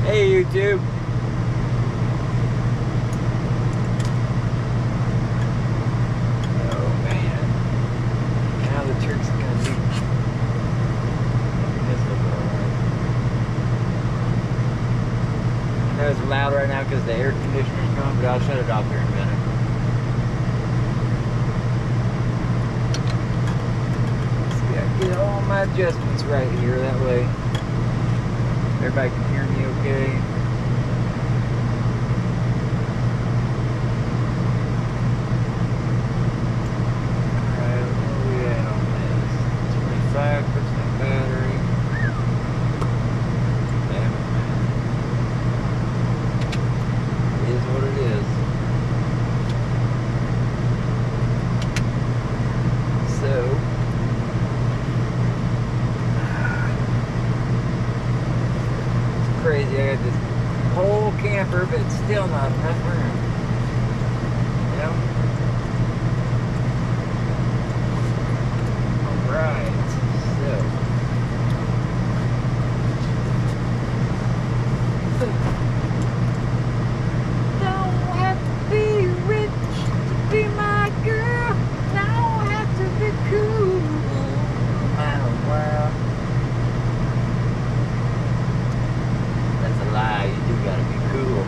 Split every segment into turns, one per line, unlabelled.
Hey, YouTube. Oh, man. Now the truck's gonna be miserable. I know it's loud right now because the air conditioner's going, but I'll shut it off here in a minute. See, I get all my adjustments right here. That way everybody can hear me okay. Alright, where are we at on this? 25% battery. Damn it, man. It is what it is. So, crazy. I got this whole camper, but it's still not enough room. You know? Alright, so. Don't have to be rich to be my girl. Don't have to be cool. No matter what. That's a lie, you do gotta be cool.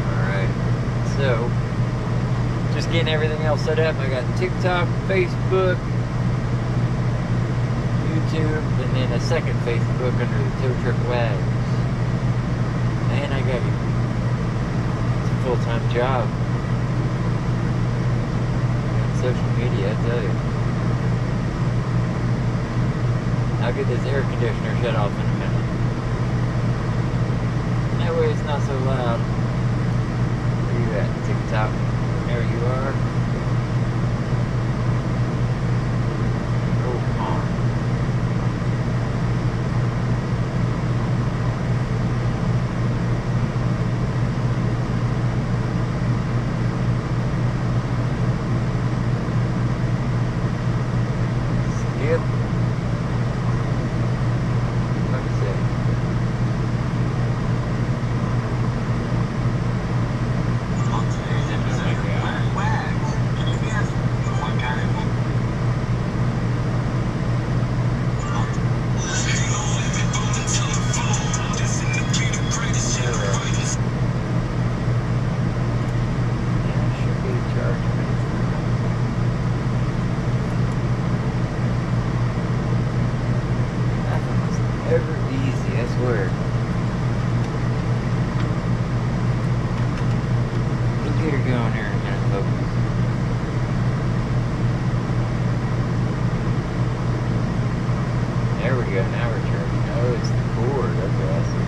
Alright, so just getting everything else set up. I got TikTok, Facebook, YouTube, and then a second Facebook under the Tow Truck Wags. Man, I got it's a full-time job. Social media, I tell you. I'll get this air conditioner shut off in a minute. That way it's not so loud. Where you at, TikTok? There you are. Oh, come on. Skip. Let me see. Ever easy, I swear. We'll get her going here in a minute, folks. There we go, now we're charging. Oh, it's the cord, that's awesome.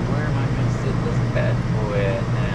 Where am I gonna sit this bad boy at now?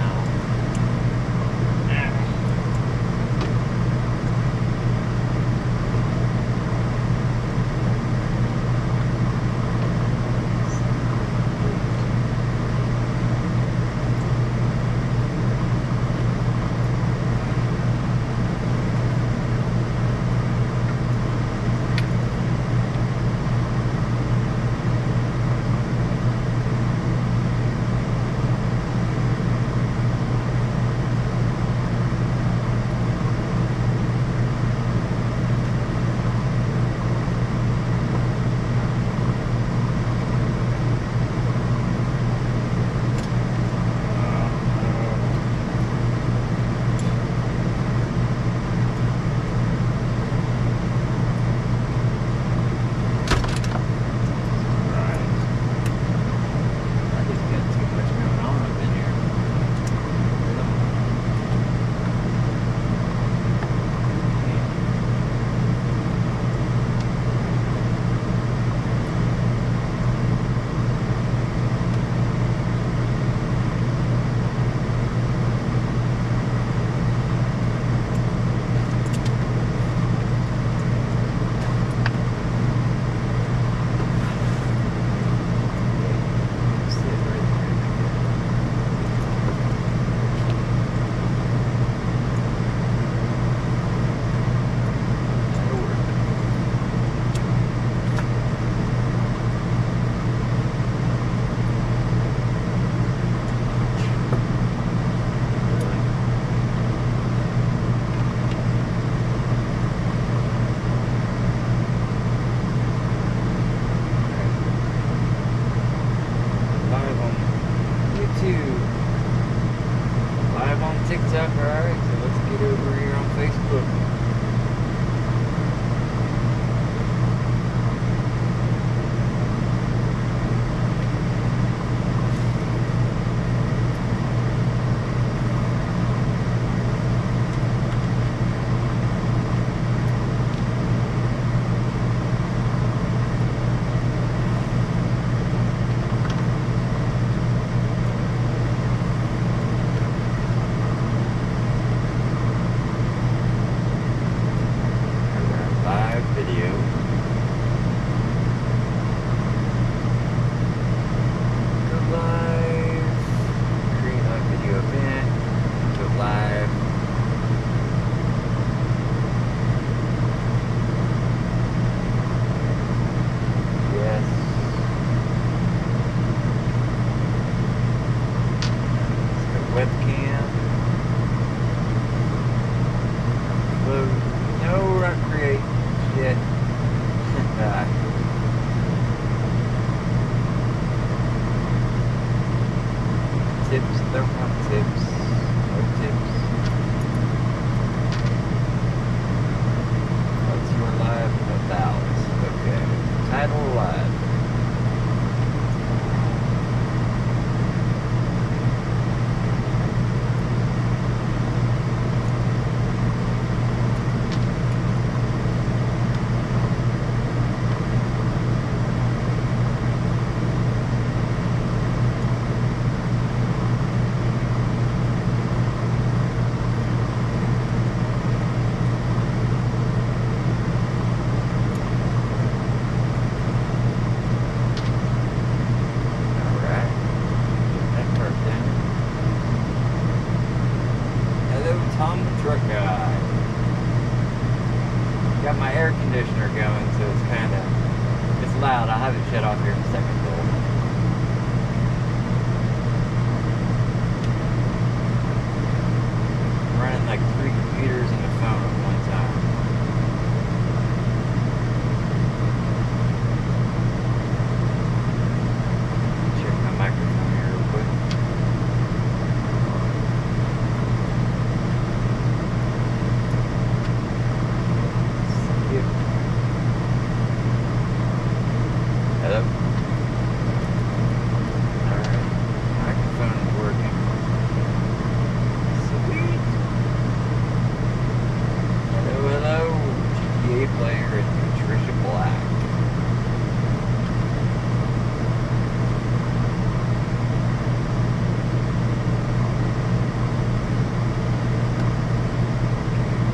TikTok, alright, so let's get over here on Facebook. Webcam. No, not create yet. Tips, don't want tips. No tips. What's your live about? Okay. Title live. Tom the truck guy. Got my air conditioner going, so it's loud. I'll have it shut off here in a second though. I'm running like 3 computers and a phone at one time. Check my microphone here real quick. Hello? Alright. Microphone is working. Sweet. Hello, hello. GTA player and Patricia Black.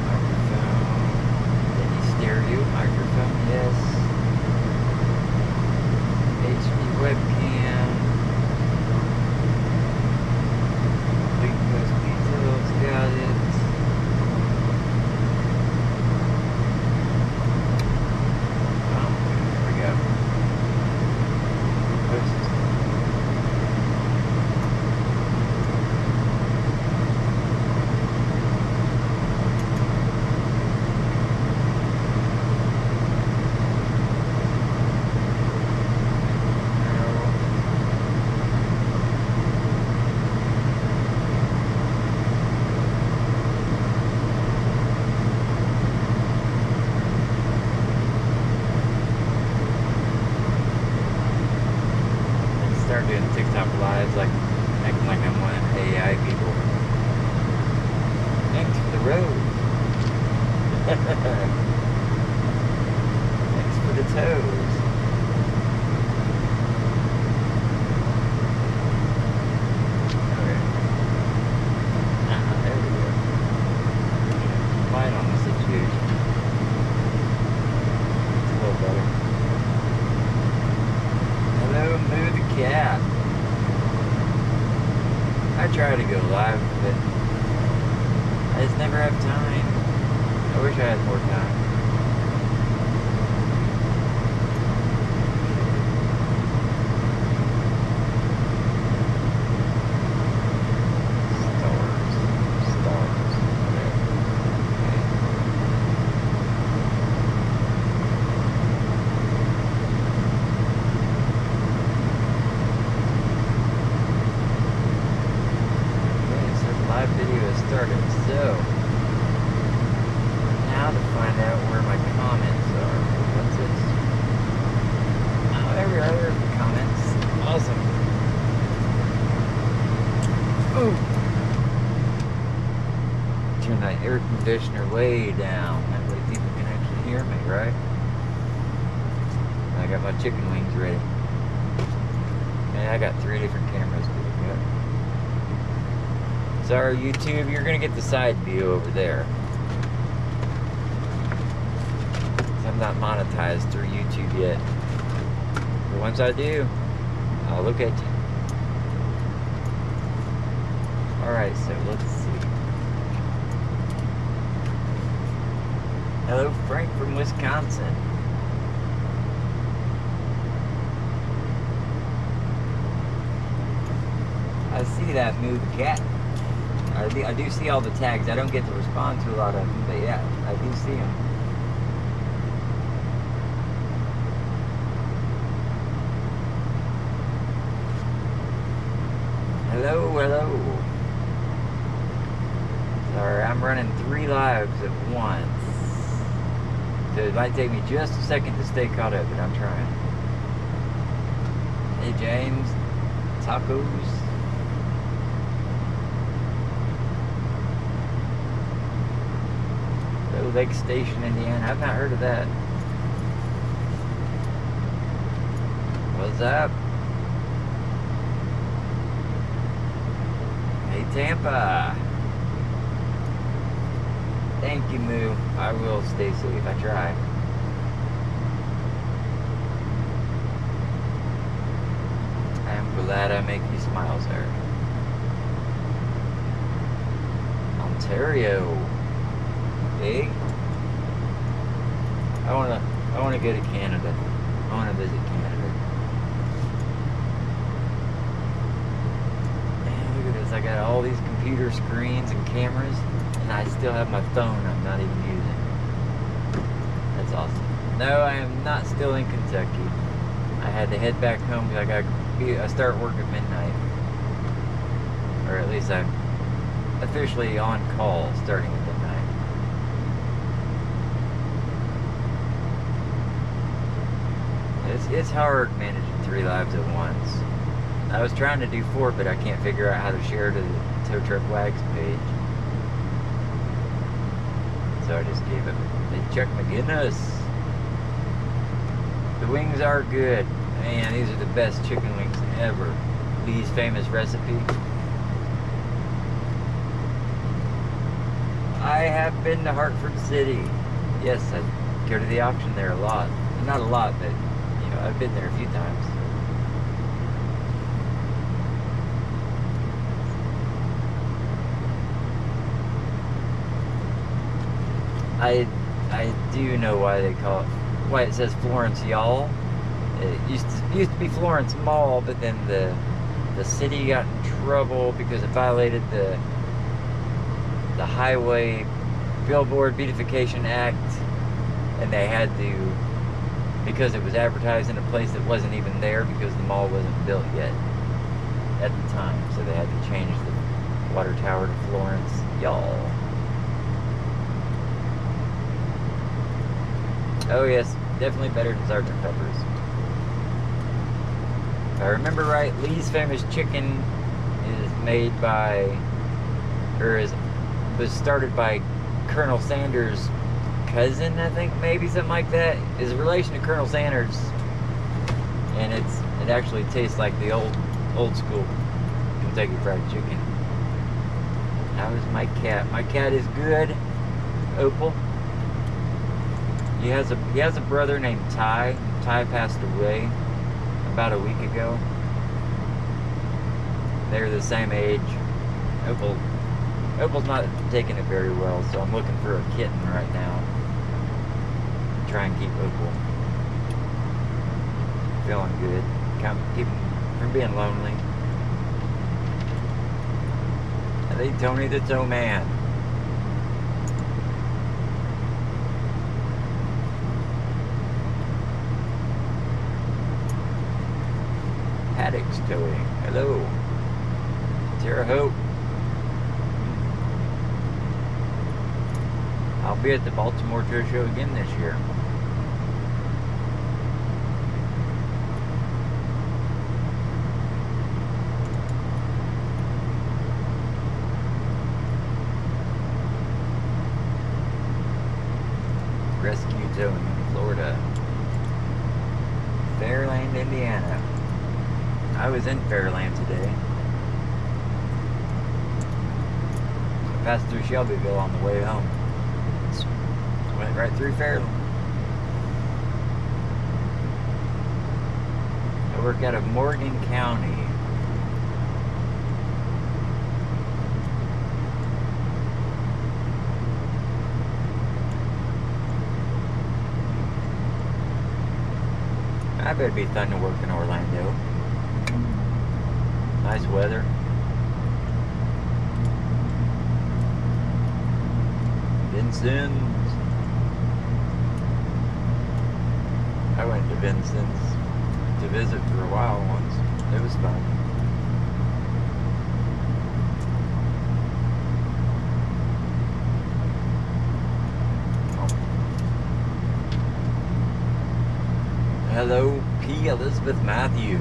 Microphone. Any stereo microphone? Yes. HD webcam. Link those details, got it. Oh, there we go. Post. Start doing TikTok lives, like acting like I'm one of the AI people. Thanks for the road. Thanks for the toes. Okay. There we go. Light on the situation. It's a little better. Hello, Moo the cat. I try to go live, but I just never have time. I wish I had more time. Stars, whatever. Okay. Live video video started. So, now to find out where my comments are. What's this? Oh, every other comments. Awesome. Ooh. Turn that air conditioner way down. That way people can actually hear me, right? I got my chicken wings ready. And I got 3 different cameras to look at. Sorry, YouTube, you're gonna get the side view over there. I'm not monetized through YouTube yet. But once I do, I'll look at you. Alright, so let's see. Hello, Frank from Wisconsin. I see that move, cat. I do see all the tags. I don't get to respond to a lot of them, but yeah, I do see them. Hello, hello. Sorry, I'm running 3 lives at once. So it might take me just a second to stay caught up, but I'm trying. Hey, James. Tacos. Lake Station, Indiana. I've not heard of that. What's up? Hey, Tampa. Thank you, Moo. I will stay safe. I try. I am glad I make you smile, sir. Ontario. Hey. I wanna go to Canada. I wanna visit Canada. Man, look at this. I got all these computer screens and cameras, and I still have my phone I'm not even using. That's awesome. No, I am not still in Kentucky. I had to head back home because I start work at midnight. Or at least I'm officially on call starting at midnight. It's hard managing 3 lives at once. I was trying to do 4, but I can't figure out how to share to the Tow Truck Wags page. So I just gave it. Hey, Chuck McGinnis. The wings are good. Man, these are the best chicken wings ever. Lee's famous recipe. I have been to Hartford City. Yes, I go to the auction there a lot. Not a lot, but I've been there a few times. I do know why they call it, why it says Florence Y'all. It used to be Florence Mall, but then the city got in trouble because it violated the Highway Billboard Beautification Act, and they had to, because it was advertised in a place that wasn't even there because the mall wasn't built yet at the time, so they had to change the water tower to Florence Y'all. Oh yes, definitely better than Sgt. Pepper's. If I remember right, Lee's Famous Chicken is made by, was started by Colonel Sanders' cousin, I think, maybe something like that. Is a relation to Colonel Sanders, and it actually tastes like the old school Kentucky Fried Chicken. How is my cat? My cat is good. Opal. He has a brother named Ty. Ty passed away about a week ago. They're the same age. Opal's not taking it very well, so I'm looking for a kitten right now. Try and keep Opal feeling good. Keep him from being lonely. And they Tony the Tow Man. Paddock's Towing. Hello. Terre Haute. I'll be at the Baltimore Tour Show again this year. Rescue Towing in Florida. Fairland, Indiana. I was in Fairland today. I passed through Shelbyville on the way home. Just went right through Fairland. I work out of Morgan County. I bet it'd be fun to work in Orlando. Nice weather. Vincent's. I went to Vincent's to visit for a while once. It was fun. Hello, P. Elizabeth Matthews.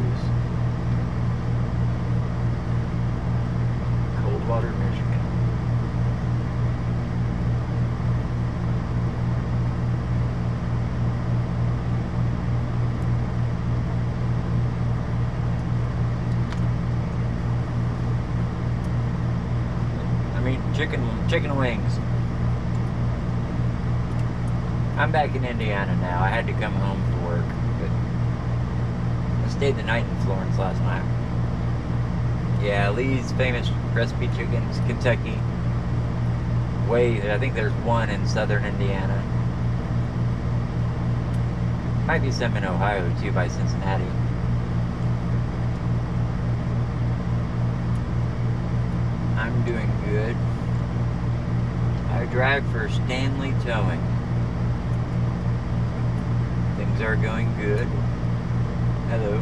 Coldwater, Michigan. I mean, chicken wings. I'm back in Indiana now. I had to come home for work. I stayed the night in Florence last night. Yeah, Lee's famous recipe chickens, Kentucky. I think there's one in southern Indiana. Might be some in Ohio too, by Cincinnati. I'm doing good. I drive for Stanley Towing. Things are going good. Hello.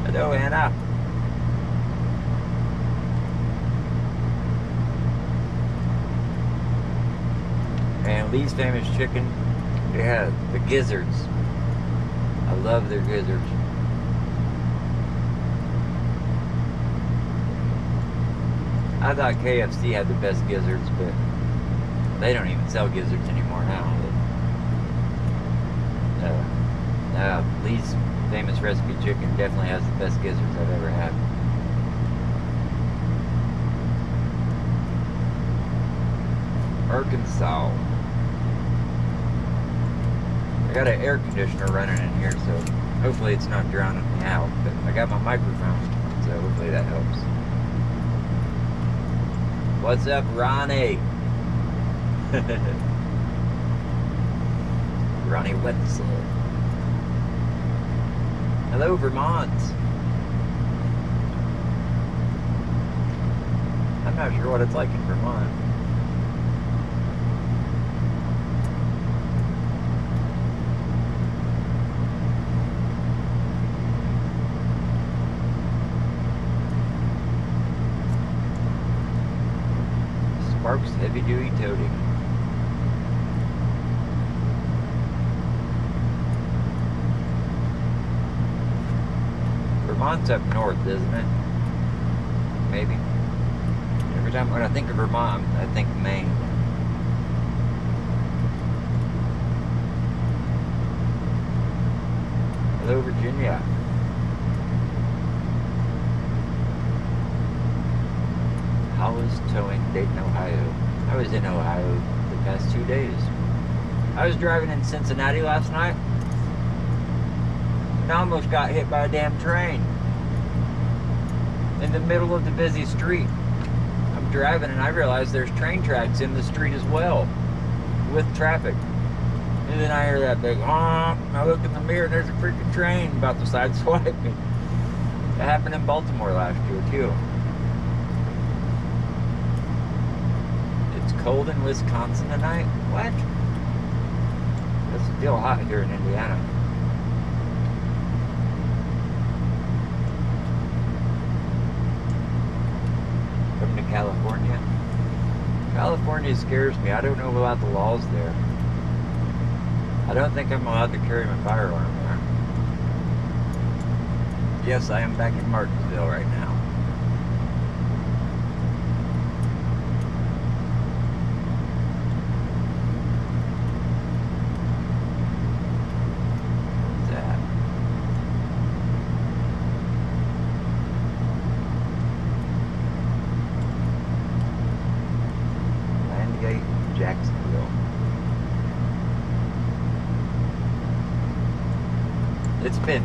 Hello, Anna. And Lee's famous chicken, they have the gizzards. I love their gizzards. I thought KFC had the best gizzards, but they don't even sell gizzards anymore now. Lee's famous recipe chicken definitely has the best gizzards I've ever had. Arkansas. I got an air conditioner running in here, so hopefully it's not drowning me out. But I got my microphone, so hopefully that helps. What's up, Ronnie? Ronnie Wetzel. Hello, Vermont. I'm not sure what it's like in Vermont. Sparks Heavy Duty Toting. Vermont's up north, isn't it? Maybe. Every time when I think of Vermont, I think Maine. Hello, Virginia. Hollis Towing, Dayton, Ohio. I was in Ohio the past 2 days. I was driving in Cincinnati last night and I almost got hit by a damn train in the middle of the busy street. I'm driving and I realized there's train tracks in the street as well with traffic. And then I hear that big honk. I look in the mirror and there's a freaking train about to sideswipe me. That happened in Baltimore last year too. It's cold in Wisconsin tonight? What? It's still hot here in Indiana. California scares me. I don't know about the laws there. I don't think I'm allowed to carry my firearm there. Yes, I am back in Martinsville right now. What's that? Landgate, Jacksonville. It's been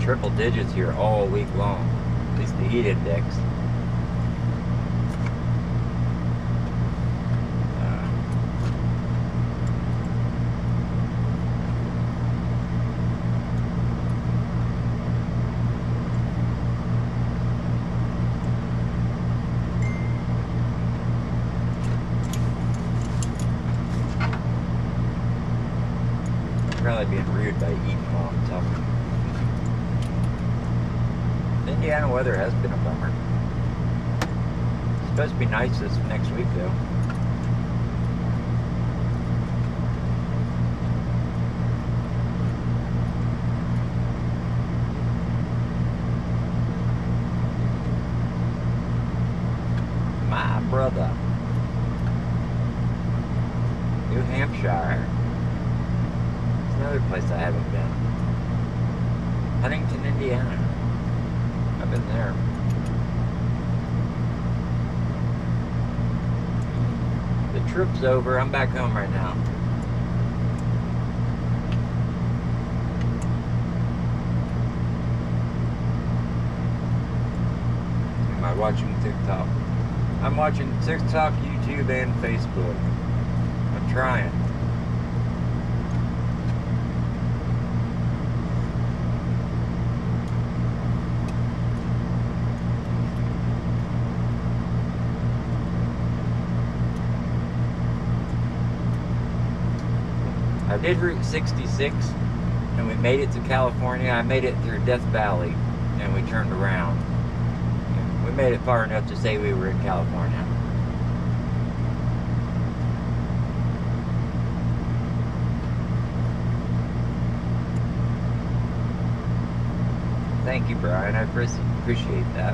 triple digits here all week long, at least the heat index. I'm probably being rude by eating while I'm talking. Indiana weather has been a bummer. It's supposed to be nice this next week, though. My brother. New Hampshire. It's another place I haven't been. Huntington, Indiana. I've been there. The trip's over. I'm back home right now. Am I watching TikTok? I'm watching TikTok, YouTube, and Facebook. I'm trying. I did Route 66, and we made it to California. I made it through Death Valley, and we turned around. And we made it far enough to say we were in California. Thank you, Brian. I appreciate that.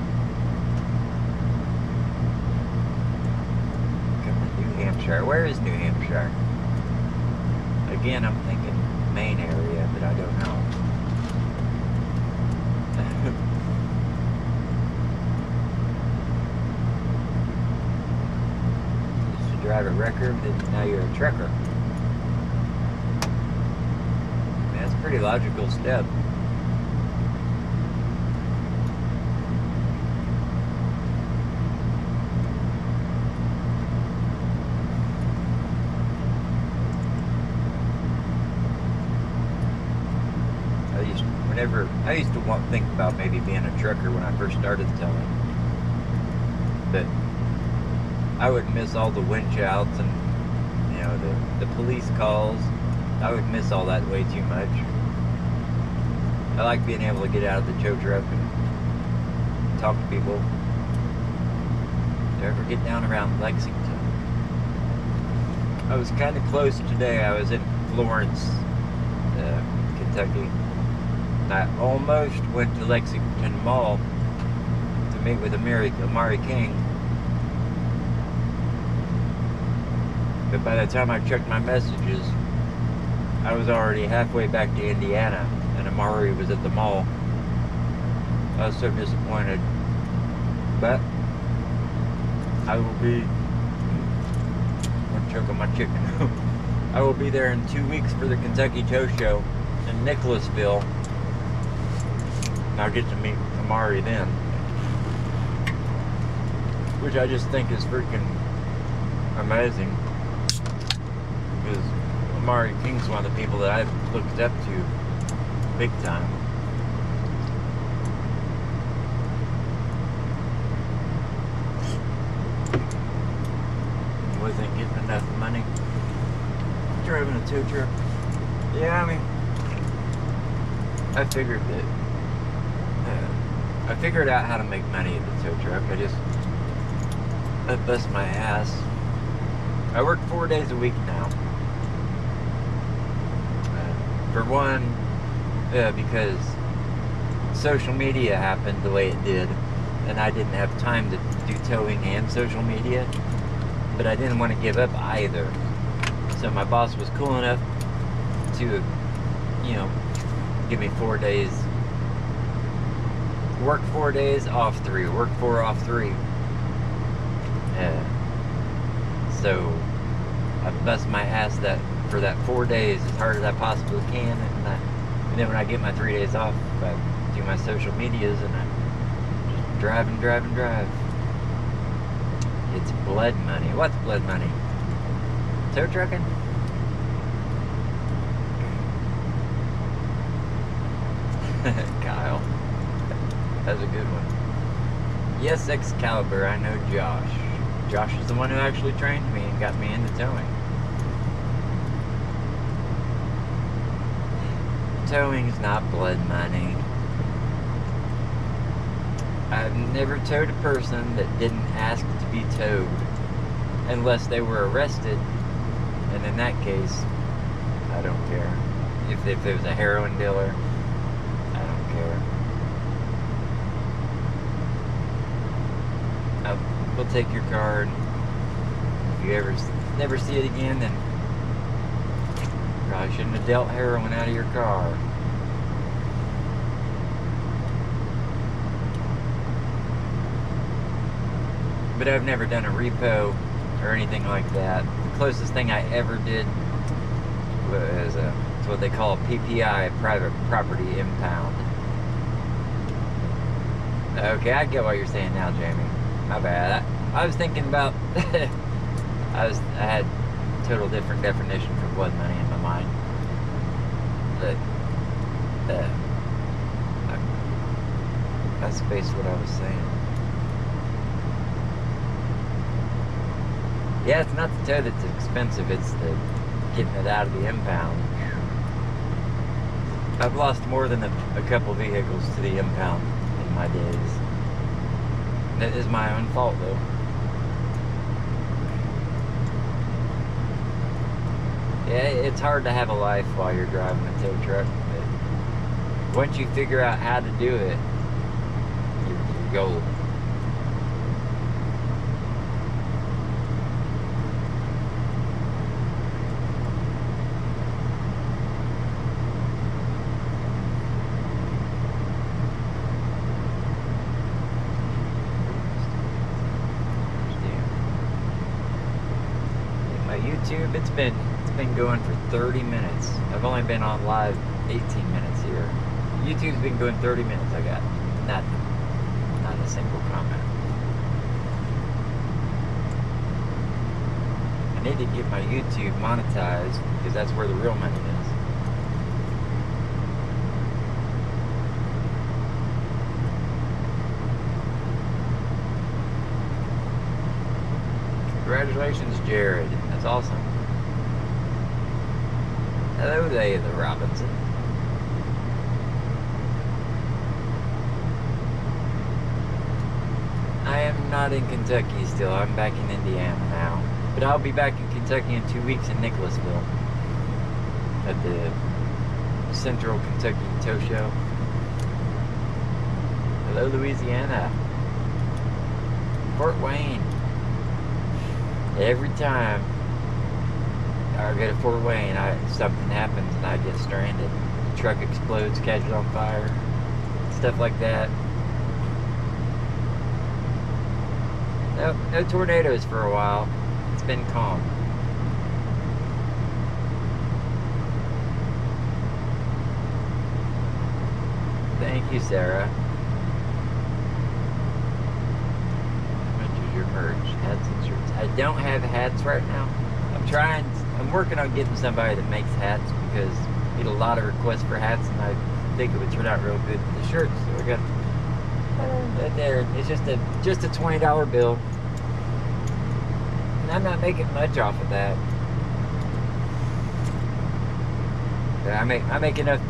Come to New Hampshire. Where is New Hampshire? Again, I'm thinking Maine area, but I don't know. Used to drive a wrecker, then now you're a trekker. I mean, that's a pretty logical step. I used to think about maybe being a trucker when I first started towing, but I would miss all the winch outs and, you know, the police calls. I would miss all that way too much. I like being able to get out of the tow truck and talk to people. If I ever get down around Lexington. I was kind of close today. I was in Florence, Kentucky. I almost went to Lexington Mall to meet with Amari King. But by the time I checked my messages, I was already halfway back to Indiana, and Amari was at the mall. I was so disappointed. But I will be... I'm choking my chicken. I will be there in 2 weeks for the Kentucky Tow Show in Nicholasville. And I'll get to meet Amari then. Which I just think is freaking amazing. Because Amari King's one of the people that I've looked up to big time. Wasn't getting enough money. Driving a tow truck. Yeah, I mean, I figured that. I figured out how to make money at the tow truck. I bust my ass I work 4 days a week now. For one, because social media happened the way it did, and I didn't have time to do towing and social media, but I didn't want to give up either. So my boss was cool enough to, give me 4 days. Work 4 days, off 3. Work 4, off 3. So I bust my ass for that 4 days as hard as I possibly can, and then when I get my 3 days off, I do my social medias, and I just drive and drive and drive. It's blood money. What's blood money? Tow trucking? Kyle. That's a good one. Yes, Excalibur, I know Josh. Josh is the one who actually trained me and got me into towing. Towing's not blood money. I've never towed a person that didn't ask to be towed, unless they were arrested, and in that case, I don't care. If it was a heroin dealer, I don't care. We'll take your car, and if you ever never see it again, then probably shouldn't have dealt heroin out of your car. But I've never done a repo or anything like that. The closest thing I ever did was it's what they call a PPI, private property impound. Okay, I get what you're saying now, Jamie. My bad. I was thinking about I had total different definition for blood money in my mind. But that's basically what I was saying. Yeah, it's not the tow that's expensive, it's the getting it out of the impound. I've lost more than a couple vehicles to the impound in my days. That is my own fault, though. Yeah, it's hard to have a life while you're driving a tow truck, but once you figure out how to do it, you're gold. YouTube, it's been going for 30 minutes. I've only been on live 18 minutes here. YouTube's been going 30 minutes. I got nothing. Not a single comment. I need to get my YouTube monetized because that's where the real money is. Congratulations, Jared. That's awesome. Hello there, the Robinson. I am not in Kentucky still. I'm back in Indiana now. But I'll be back in Kentucky in 2 weeks in Nicholasville at the Central Kentucky Tow Show. Hello, Louisiana. Fort Wayne. Every time I go to Fort Wayne, something happens and I get stranded. The truck explodes, catches on fire, stuff like that. No tornadoes for a while. It's been calm. Thank you, Sarah. Your merch, hats and shirts. I don't have hats right now. I'm working on getting somebody that makes hats because I get a lot of requests for hats and I think it would turn out real good with the shirts. So I got that there. It's just a $20 bill. And I'm not making much off of that. I make enough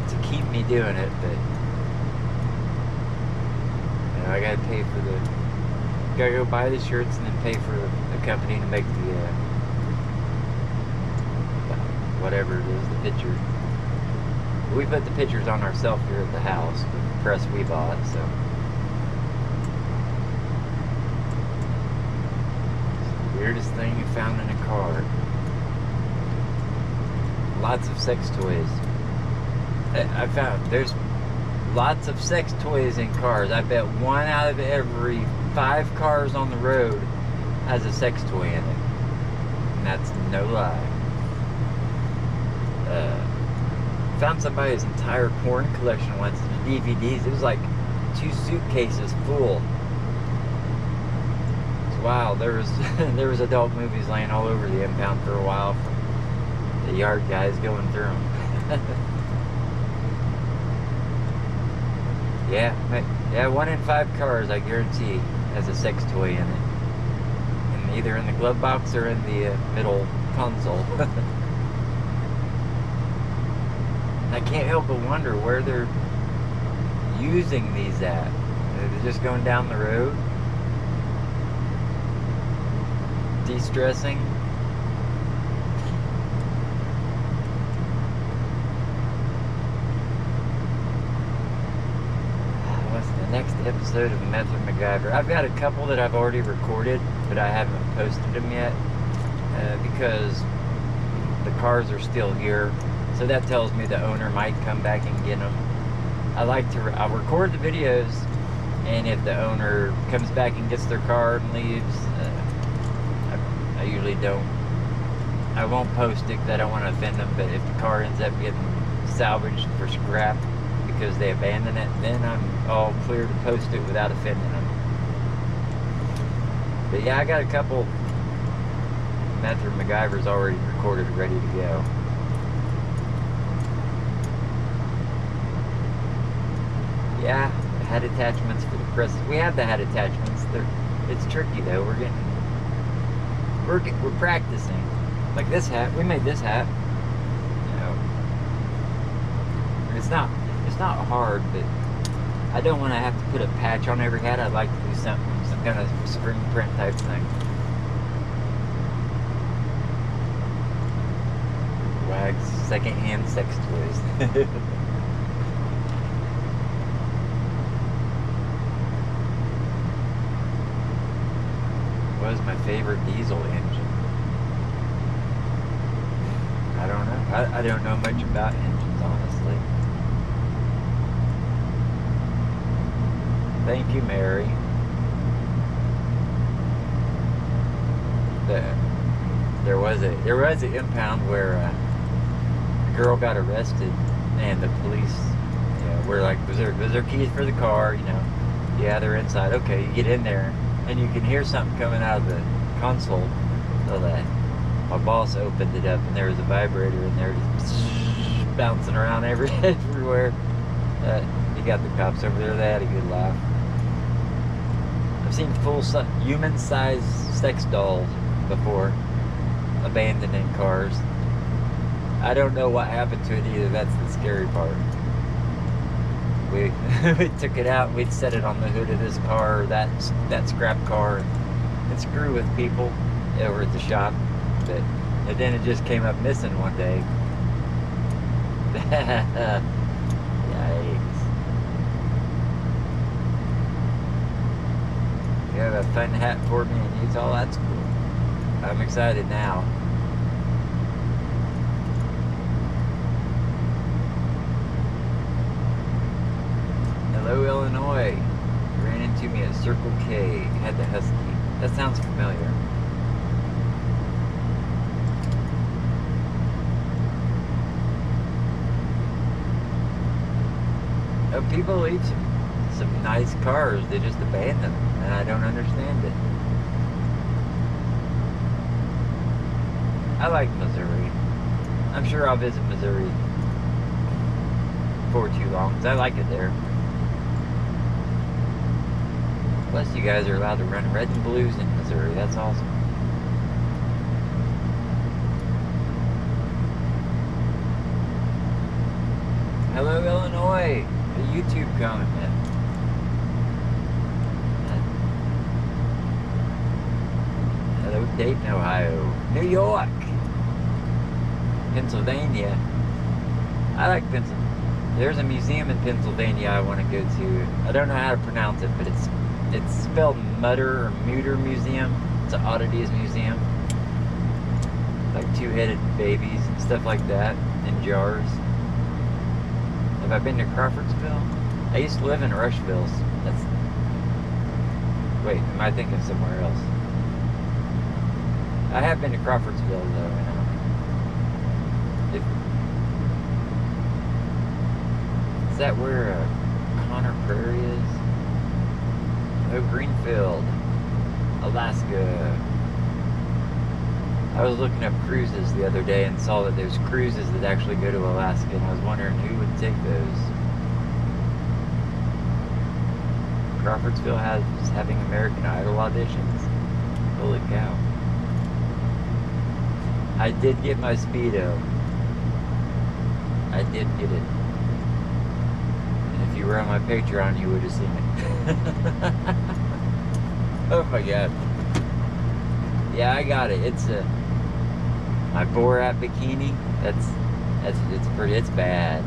to keep me doing it, but I gotta pay for the gotta go buy the shirts and then pay for the company to make the whatever it is, the picture. We put the pictures on ourselves here at the house with the press we bought, so. It's the weirdest thing you found in a car. Lots of sex toys. I found there's lots of sex toys in cars. I bet 1 out of every 5 cars on the road has a sex toy in it. And that's no lie. Found somebody's entire porn collection once, the DVDs. It was like 2 suitcases full. It's wild. There was adult movies laying all over the impound for a while from the yard guys going through them. Yeah, 1 in 5 cars, I guarantee, has a sex toy in it. And either in the glove box or in the middle console. I can't help but wonder where they're using these at. They're just going down the road, de-stressing. What's the next episode of Method MacGyver? I've got a couple that I've already recorded, but I haven't posted them yet because the cars are still here. So that tells me the owner might come back and get them. I'll record the videos, and if the owner comes back and gets their car and leaves, I usually don't. I won't post it because I don't want to offend them, but if the car ends up getting salvaged for scrap because they abandon it, then I'm all clear to post it without offending them. But yeah, I got a couple Method MacGyvers already recorded, ready to go. Yeah, the head attachments for the presses. We have the head attachments. It's tricky though. We're practicing. Like this hat, we made this hat. You know, it's not hard, but I don't want to have to put a patch on every hat. I'd like to do some kind of screen print type thing. Wags secondhand sex toys. What was my favorite diesel engine? I don't know. I don't know much about engines, honestly. Thank you, Mary. There was an impound where a girl got arrested, and the police, were like, was there keys for the car? Yeah, they're inside. Okay, you get in there, and you can hear something coming out of the console. So that my boss opened it up, and there was a vibrator in there just bouncing around everywhere. You got the cops over there. They had a good laugh. I've seen full human-sized sex dolls before abandoned in cars. I don't know what happened to it either. That's the scary part. We took it out. We'd set it on the hood of this car or that scrap car and screw with people over at the shop. And then it just came up missing one day. Yikes. You have a fun hat for me in Utah? That's cool. I'm excited now. Hello, Illinois. Ran into me at Circle K. Had the Husky. That sounds familiar. People leave some nice cars. They just abandon them, and I don't understand it. I like Missouri. I'm sure I'll visit Missouri before too long, because I like it there. Plus, you guys are allowed to run red and blues in Missouri. That's awesome. Hello, Illinois. The YouTube comment. Dayton, Ohio. New York. Pennsylvania. I like Pennsylvania. There's a museum in Pennsylvania I want to go to. I don't know how to pronounce it, but it's spelled Mutter or Muter Museum. It's an oddities museum. Like two-headed babies and stuff like that in jars. Have I been to Crawfordsville? I used to live in Rushville. Wait, am I thinking somewhere else? I have been to Crawfordsville though. Is that where Connor Prairie is? Oh, Greenfield, Alaska. I was looking up cruises the other day and saw that there's cruises that actually go to Alaska, and I was wondering who would take those. Crawfordsville is having American Idol auditions. Holy cow. I did get my Speedo. I did get it. And if you were on my Patreon, you would have seen it. Oh my god. Yeah, I got it. It's my Borat bikini. It's bad.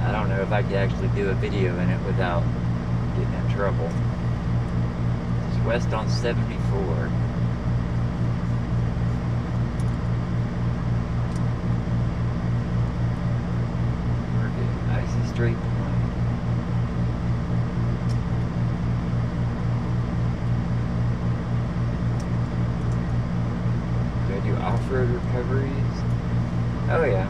I don't know if I could actually do a video in it without getting in trouble. It's west on 74. Icy Straight Point. Do I do off-road recoveries? Oh yeah.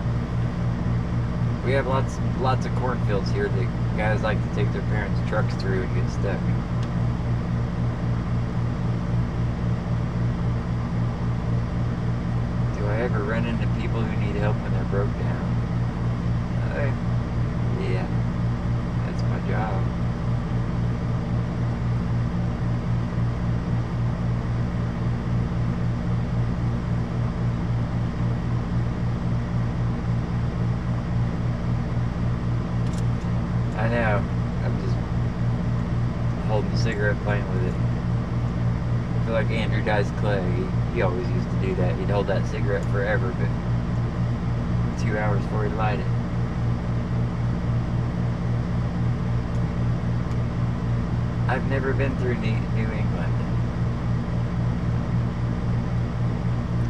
We have lots of cornfields here that guys like to take their parents' trucks through and get stuck. Do I ever run into people who need help when they're broke down? Yeah, that's my job. I know. I'm just holding a cigarette, playing with it. I feel like Andrew Dice Clay. He always used to do that. He'd hold that cigarette forever, but 2 hours before he'd light it. I've never been through New England.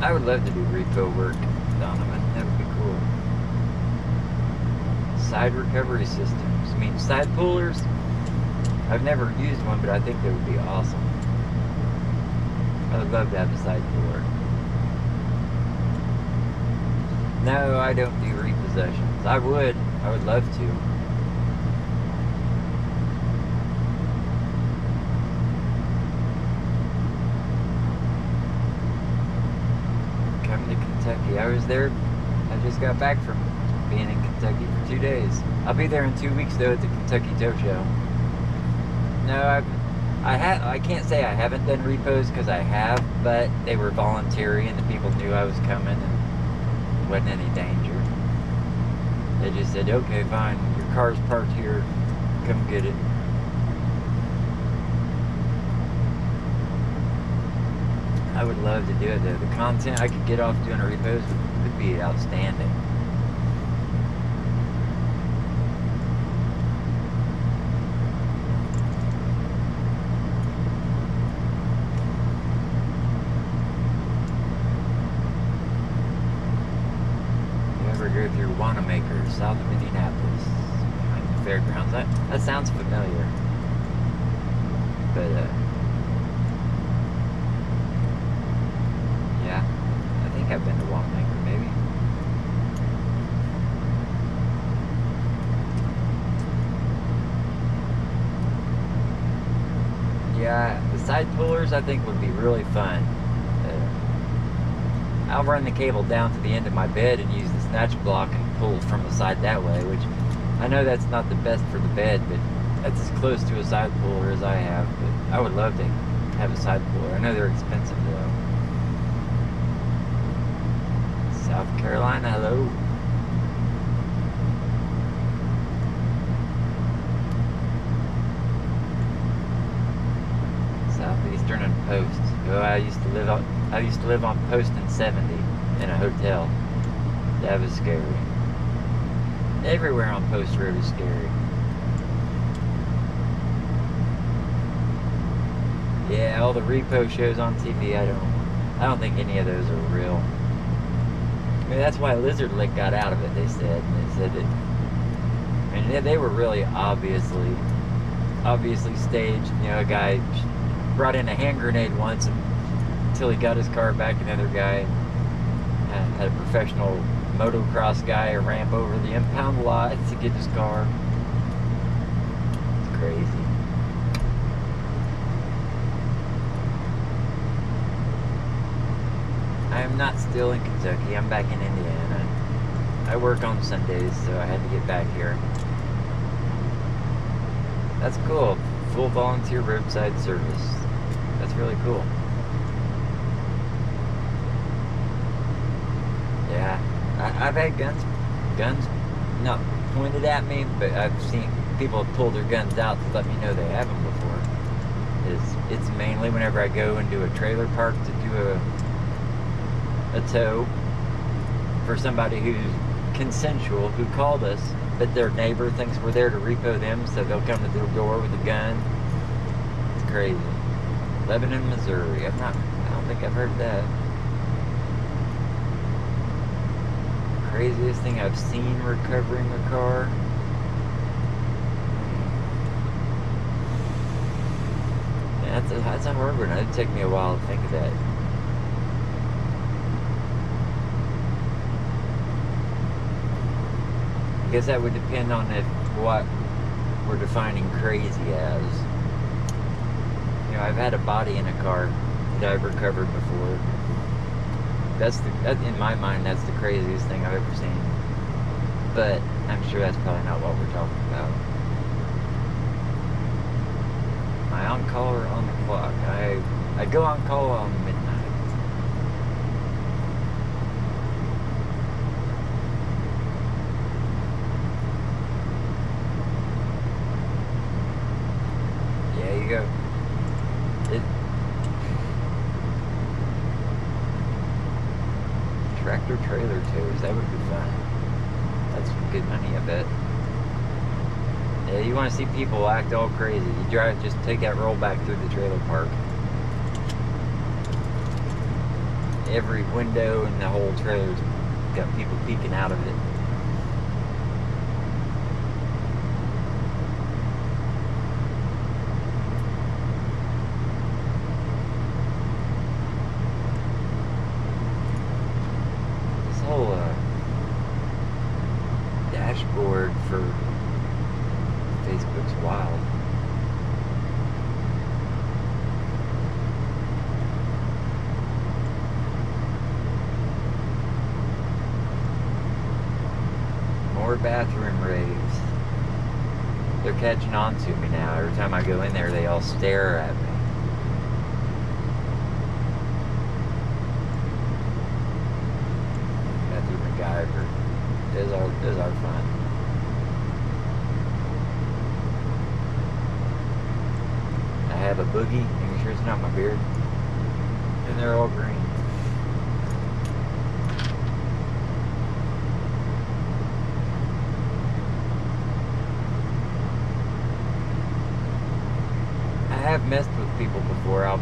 I would love to do repo work, Donovan. That would be cool. Side recovery systems. I mean, side pullers. I've never used one, but I think they would be awesome. I would love to have a side puller. No, I don't do repossessions. I would love to. Coming to Kentucky. I was there. I just got back from being in Kentucky for 2 days. I'll be there in 2 weeks though at the Kentucky Tow Show. No, I can't say I haven't done repos because I have, but they were voluntary and the people knew I was coming and wasn't any danger. They just said, okay, fine, your car's parked here, come get it. I would love to do it though. The content I could get off doing a repos would be outstanding. Go through Wanamaker, south of Indianapolis, behind the fairgrounds. That sounds familiar, but yeah, I think I've been to Wanamaker, maybe. Yeah, the side pullers I think would be really fun. I'll run the cable down to the end of my bed and use the snatch block and pull from the side that way, which I know that's not the best for the bed, but that's as close to a side puller as I have. But I would love to have a side puller. I know they're expensive though. South Carolina, hello. I used to live on Post and 70 in a hotel. That was scary. Everywhere on Post Road is scary. Yeah, all the repo shows on TV, I don't think any of those are real. I mean, that's why Lizard Lick got out of it, they said. They said that, I mean, they were really obviously staged. You know, a guy brought in a hand grenade once until he got his car back. Another guy had a professional motocross guy ramp over the impound lot to get his car. It's crazy. I am not still in Kentucky. I'm back in Indiana. I work on Sundays, so I had to get back here. That's cool. Full volunteer roadside service. That's really cool. Yeah. I've had guns not pointed at me, but I've seen people pull their guns out to let me know they have them before. It's mainly whenever I go into a trailer park to do a tow for somebody who's consensual, who called us, but their neighbor thinks we're there to repo them, so they'll come to their door with a gun. It's crazy. Lebanon, Missouri. I don't think I've heard that. Craziest thing I've seen recovering a car. Yeah, that's a hard one. It'd take me a while to think of that. I guess that would depend on what we're defining crazy as. You know, I've had a body in a car that I've recovered before. In my mind, that's the craziest thing I've ever seen. But I'm sure that's probably not what we're talking about. Am I on call or on the clock? I go on call on midnight. Yeah, you go. Tractor trailer tows, that would be fun. That's some good money, I bet. Yeah, you want to see people act all crazy. You just take that rollback through the trailer park. Every window in the whole trailer's got people peeking out of it. Dashboard for Facebook's wild. More bathroom raves. They're catching on to me now. Every time I go in there, they all stare at me. Bathroom MacGyver. Those are fun. I have a boogie. Are you sure it's not my beard? And they're all green. I have messed with people before. I'll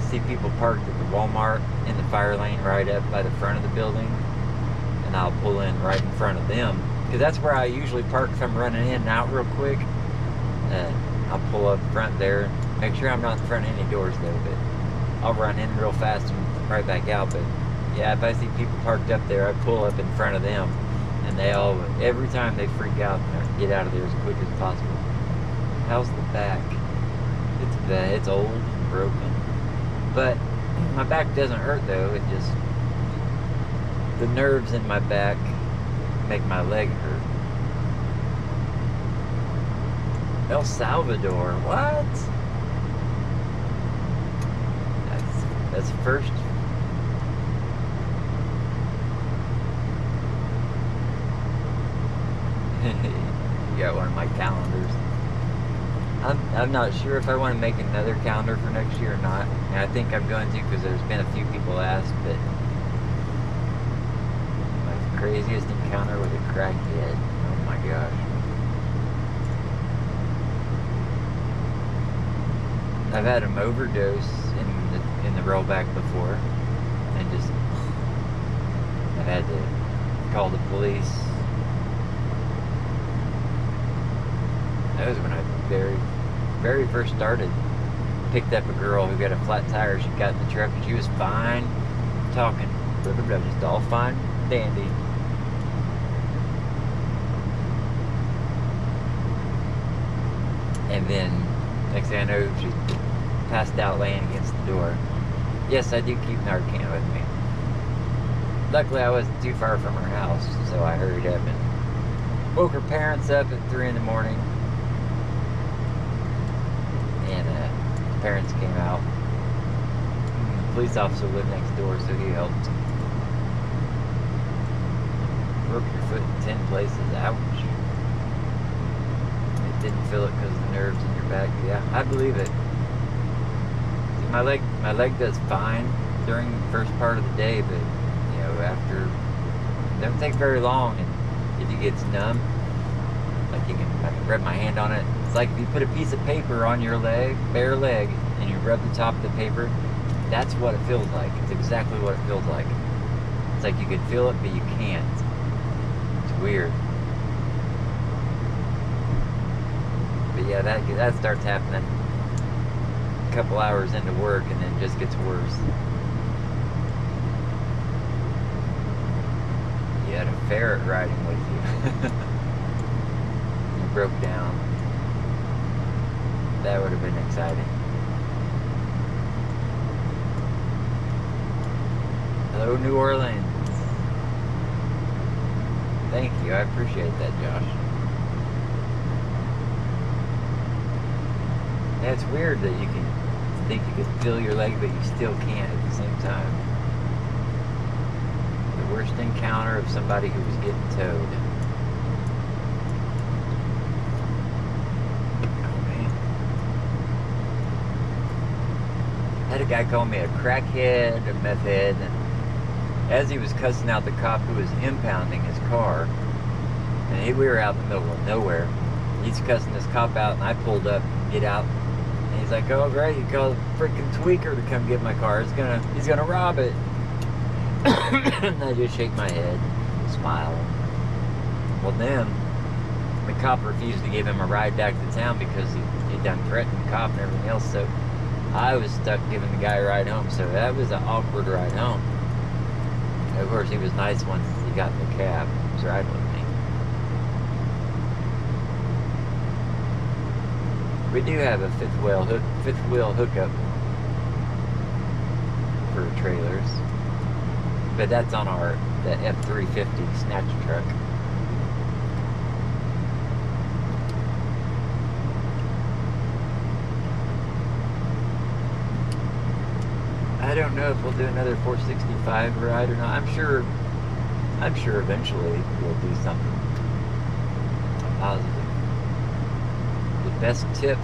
see people parked at the Walmart in the fire lane right up by the front of the building. And I'll pull in right in front of them, because that's where I usually park if I'm running in and out real quick. I'll pull up front there, make sure I'm not in front of any doors though, but I'll run in real fast and right back out. But yeah, if I see people parked up there, I pull up in front of them, and every time they freak out and get out of there as quick as possible. How's the back? It's bad, it's old and broken, but my back doesn't hurt though. The nerves in my back make my leg hurt. El Salvador, what? That's first. You got one of my calendars. I'm not sure if I want to make another calendar for next year or not. And I think I'm going to because there's been a few people asked, but my craziest encounter with a crackhead. Oh my gosh. I've had him overdose in the rollback before, and just I had to call the police. That was when I very first started. Picked up a girl who got a flat tire. She got in the truck and she was fine, talking, blah, blah, blah, just all fine, dandy. And then next thing I know, she passed out laying against the door. Yes, I do keep Narcan with me. Luckily, I wasn't too far from her house, so I hurried up and woke her parents up at 3 in the morning. And the parents came out. The police officer lived next door, so he helped. Broke your foot in 10 places. Ouch. It didn't feel it because of the nerves in your back. Yeah, I believe it. See, my leg does fine during the first part of the day, but you know, after it doesn't take very long, and if it gets numb, like I can rub my hand on it. It's like if you put a piece of paper on your leg, bare leg, and you rub the top of the paper, that's what it feels like. It's exactly what it feels like. It's like you can feel it, but you can't. It's weird. But yeah, that starts happening a couple hours into work, and then it just gets worse. You had a ferret riding with you. You broke down. That would have been exciting. Hello, New Orleans. Thank you. I appreciate that, Josh. Yeah, it's weird that you can think you can feel your leg, but you still can't at the same time. The worst encounter of somebody who was getting towed. Had a guy call me a crackhead, a meth head, and as he was cussing out the cop who was impounding his car, and we were out in the middle of nowhere, he's cussing this cop out, and I pulled up, get out, and he's like, "Oh great, you called a freaking tweaker to come get my car. He's gonna rob it." And I just shake my head, smile. Well then, the cop refused to give him a ride back to town because he'd done threatened the cop and everything else, so I was stuck giving the guy a ride home, so that was an awkward ride home. Of course, he was nice once he got in the cab. He was riding with me. We do have a fifth wheel hookup for trailers, but that's on the F-350 snatch truck. I don't know if we'll do another 465 ride or not. I'm sure eventually we'll do something. I'm positive. The best tip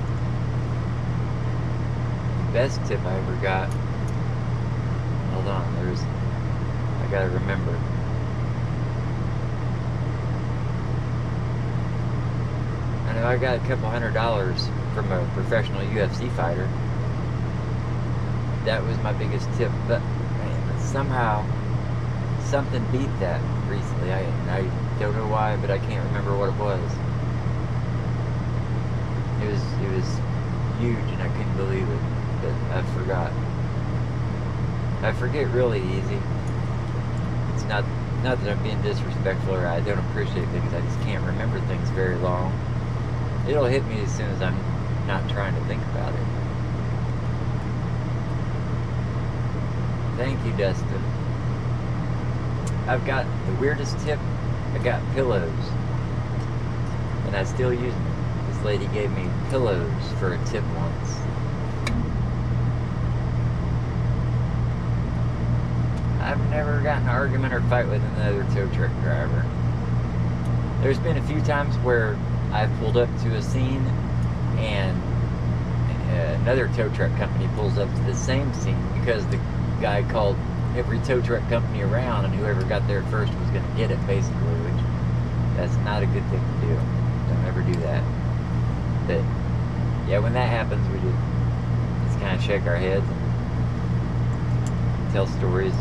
I ever got. Hold on, I gotta remember. I know I got a couple $100 from a professional UFC fighter. That was my biggest tip, but man, somehow something beat that recently. I don't know why, but I can't remember what it was. It was huge, and I couldn't believe it, but I forgot. I forget really easy. It's not that I'm being disrespectful or I don't appreciate things. I just can't remember things very long. It'll hit me as soon as I'm not trying to think about it. Thank you, Dustin. I've got the weirdest tip. I got pillows, and I still use them. This lady gave me pillows for a tip once. I've never gotten in an argument or fight with another tow truck driver. There's been a few times where I've pulled up to a scene and another tow truck company pulls up to the same scene because the guy called every tow truck company around, and whoever got there first was going to get it, basically, which that's not a good thing to do. Don't ever do that. But yeah, when that happens, we just kind of shake our heads and tell stories,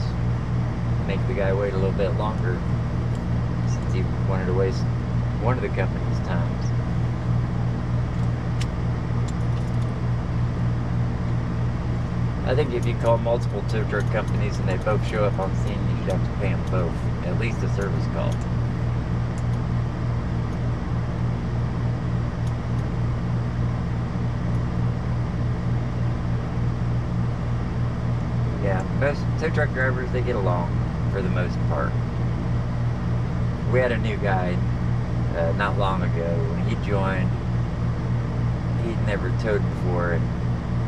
make the guy wait a little bit longer since he wanted to waste one of the company's times. I think if you call multiple tow truck companies and they both show up on scene, you should have to pay them both at least a service call. Yeah, most tow truck drivers, they get along for the most part. We had a new guy not long ago. When he joined, he'd never towed before, and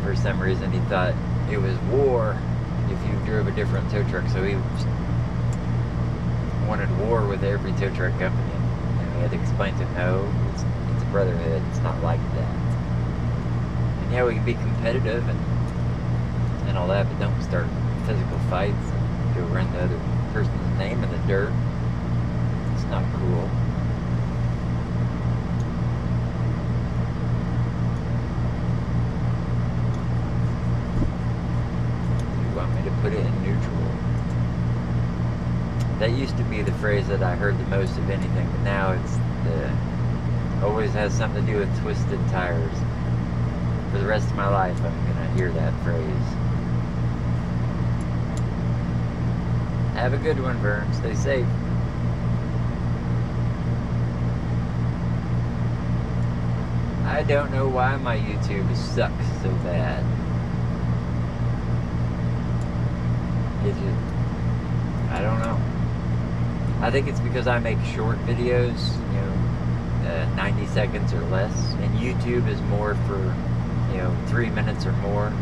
for some reason he thought it was war if you drove a different tow truck, so he wanted war with every tow truck company, and we had to explain to him, no, it's a brotherhood, it's not like that. And yeah, we can be competitive and all that, but don't start physical fights and go run the other person's name in the dirt. It's not cool. Put it in neutral. That used to be the phrase that I heard the most of anything, but now it's always has something to do with twisted tires. For the rest of my life, I'm gonna hear that phrase. Have a good one, Vern. Stay safe. I don't know why my YouTube sucks so bad. I don't know. I think it's because I make short videos, 90 seconds or less, and YouTube is more for, 3 minutes or more.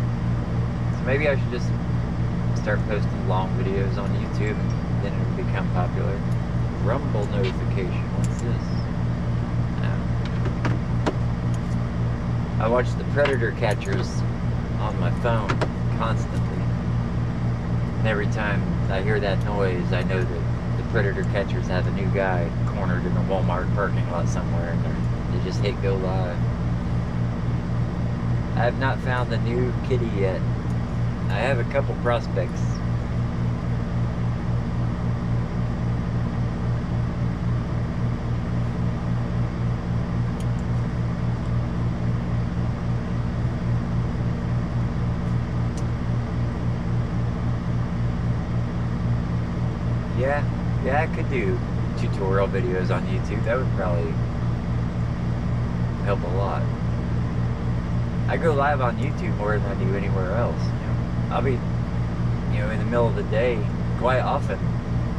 So maybe I should just start posting long videos on YouTube, and then it'll become popular. Rumble notification. What's this? I watch the predator catchers on my phone constantly. Every time I hear that noise, I know that the predator catchers have a new guy cornered in a Walmart parking lot somewhere, and they just hit go live. I have not found the new kitty yet. I have a couple prospects. Yeah, I could do tutorial videos on YouTube. That would probably help a lot. I go live on YouTube more than I do anywhere else. I'll be, in the middle of the day quite often,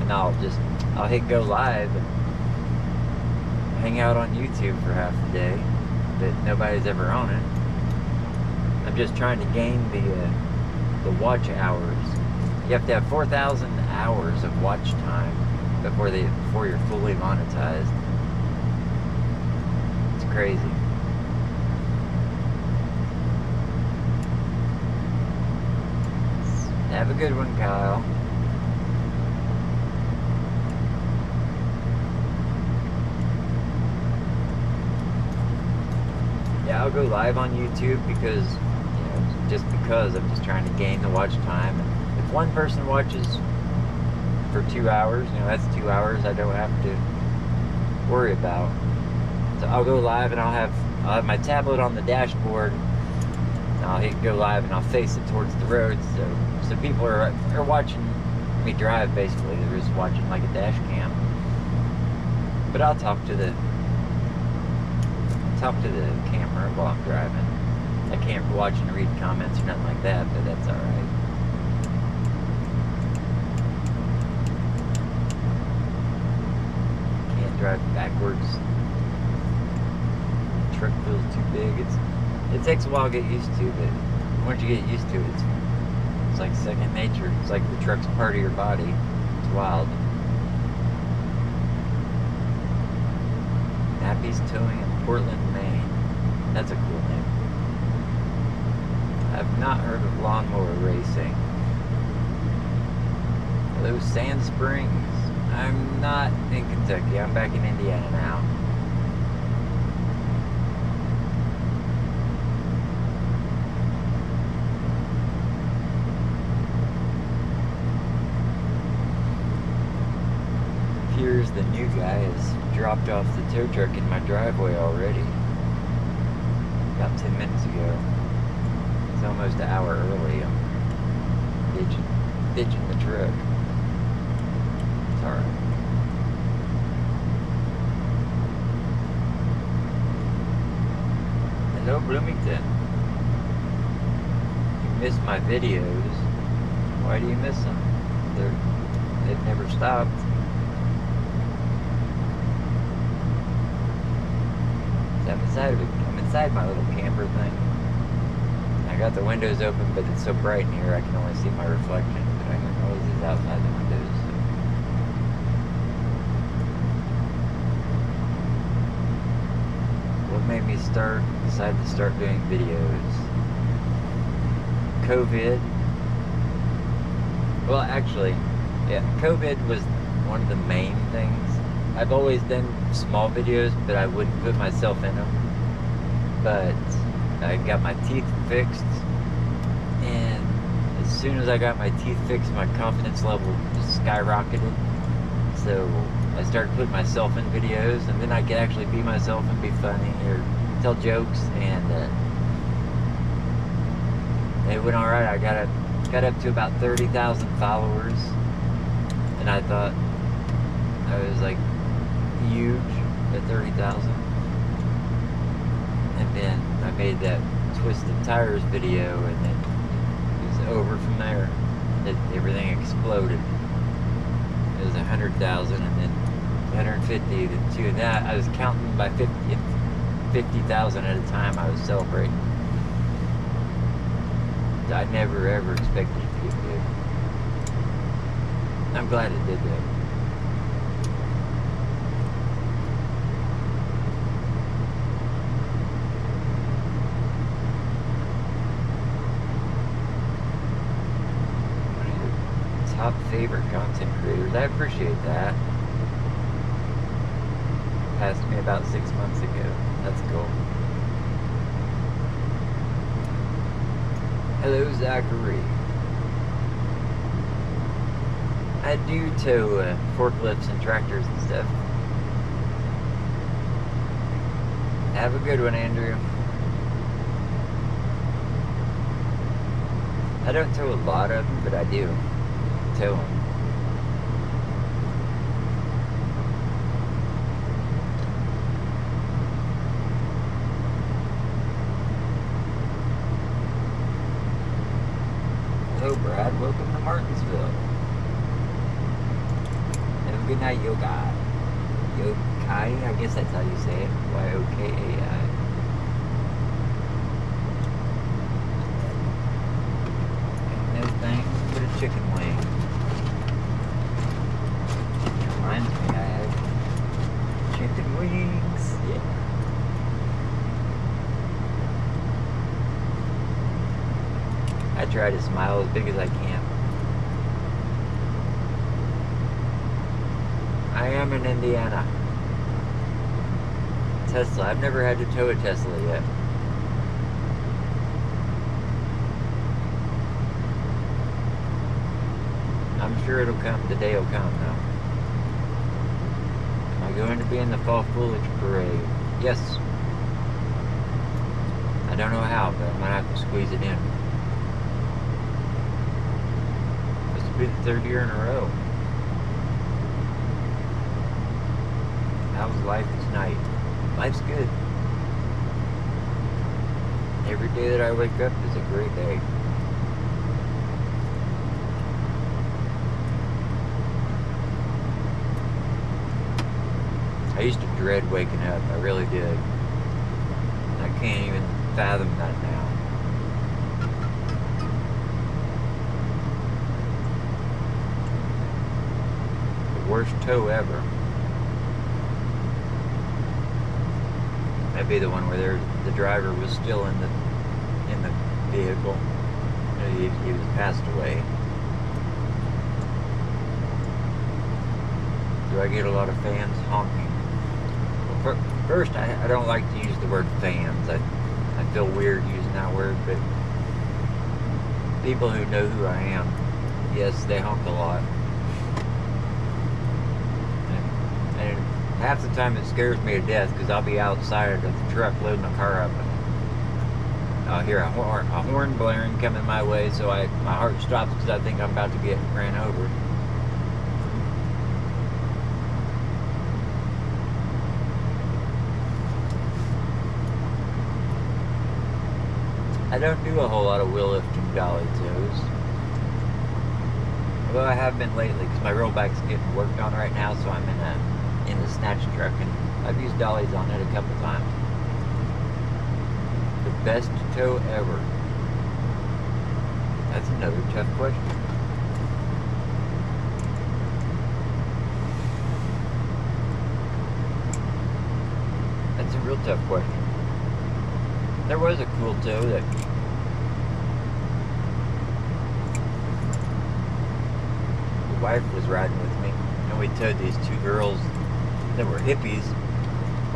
and I'll hit go live and hang out on YouTube for half the day, but nobody's ever on it. I'm just trying to gain the watch hours. You have to have 4,000 hours of watch time before you're fully monetized. It's crazy. Have a good one, Kyle. Yeah, I'll go live on YouTube because, just because I'm just trying to gain the watch time. And if one person watches for 2 hours, that's 2 hours I don't have to worry about. So I'll go live and I'll have my tablet on the dashboard, and I'll hit go live and I'll face it towards the road, so people are watching me drive. Basically, they're just watching like a dash cam. But I'll talk to the camera while I'm driving. I can't watch and read comments or nothing like that, but that's alright. Drive backwards. The truck feels too big. It takes a while to get used to, but once you get used to it, it's like second nature. It's like the truck's part of your body. It's wild. Nappy's Towing in Portland, Maine. That's a cool name. Not heard of lawnmower racing. Are those Sand Springs? I'm not in Kentucky. I'm back in Indiana now. Appears the new guy has dropped off the tow truck in my driveway already. About 10 minutes ago. It's almost an hour early. I'm ditching the truck. It's alright. Hello, Bloomington. You missed my videos. Why do you miss them? They've never stopped. I'm inside my little camper thing. I got the windows open, but it's so bright in here I can only see my reflection. But I hear noises outside the windows. So. What made me decide to start doing videos? COVID. Well, actually, yeah, COVID was one of the main things. I've always done small videos, but I wouldn't put myself in them. But I got my teeth fixed, and as soon as I got my teeth fixed, my confidence level just skyrocketed. So I started putting myself in videos, and then I could actually be myself and be funny or tell jokes, and it went all right. I got up to about 30,000 followers, and I thought I was like huge at 30,000. And then I made that Twisted Tires video, and then it was over from there. Everything exploded. It was 100,000, and then 150, then 2, and that I was counting by 50,000 at a time. I was celebrating. I never ever expected it to get big. I'm glad it did that. Top favorite content creators. I appreciate that. Passed me about 6 months ago. That's cool. Hello, Zachary. I do tow forklifts and tractors and stuff. Have a good one, Andrew. I don't tow a lot of them, but I do tow them. Hello, Brad. Welcome to Martinsville. Have a good night, Yokai. Yokai, I guess that's how you say it. Y-O-K-A-I. No thanks for the chicken wing. Reminds me, I have chicken wings. Yeah. I try to smile as big as I can. I am in Indiana. Tesla. I've never had to tow a Tesla yet. I'm sure it'll come. The day will come, though. Am I going to be in the fall foliage parade? Yes. I don't know how, but I might have to squeeze it in. This will be the 3rd year in a row. How's life tonight? Life's good. Every day that I wake up is a great day. I used to dread waking up. I really did. I can't even fathom that now. The worst tow ever. That'd be the one where the driver was still in the vehicle. He was passed away. Do I get a lot of fans honking? Well, first, I don't like to use the word fans. I feel weird using that word, but people who know who I am, yes, they honk a lot. And half the time it scares me to death because I'll be outside of the truck loading the car up and I'll hear a horn blaring coming my way, so my heart stops because I think I'm about to get ran over. I don't do a whole lot of wheel lifting dolly toes. Although I have been lately because my rollback's getting worked on right now, so I'm in the snatch truck and I've used dollies on it a couple times. The best toe ever. That's another tough question. That's a real tough question. There was a cool toe that the wife was riding with me, and we towed these two girls that were hippies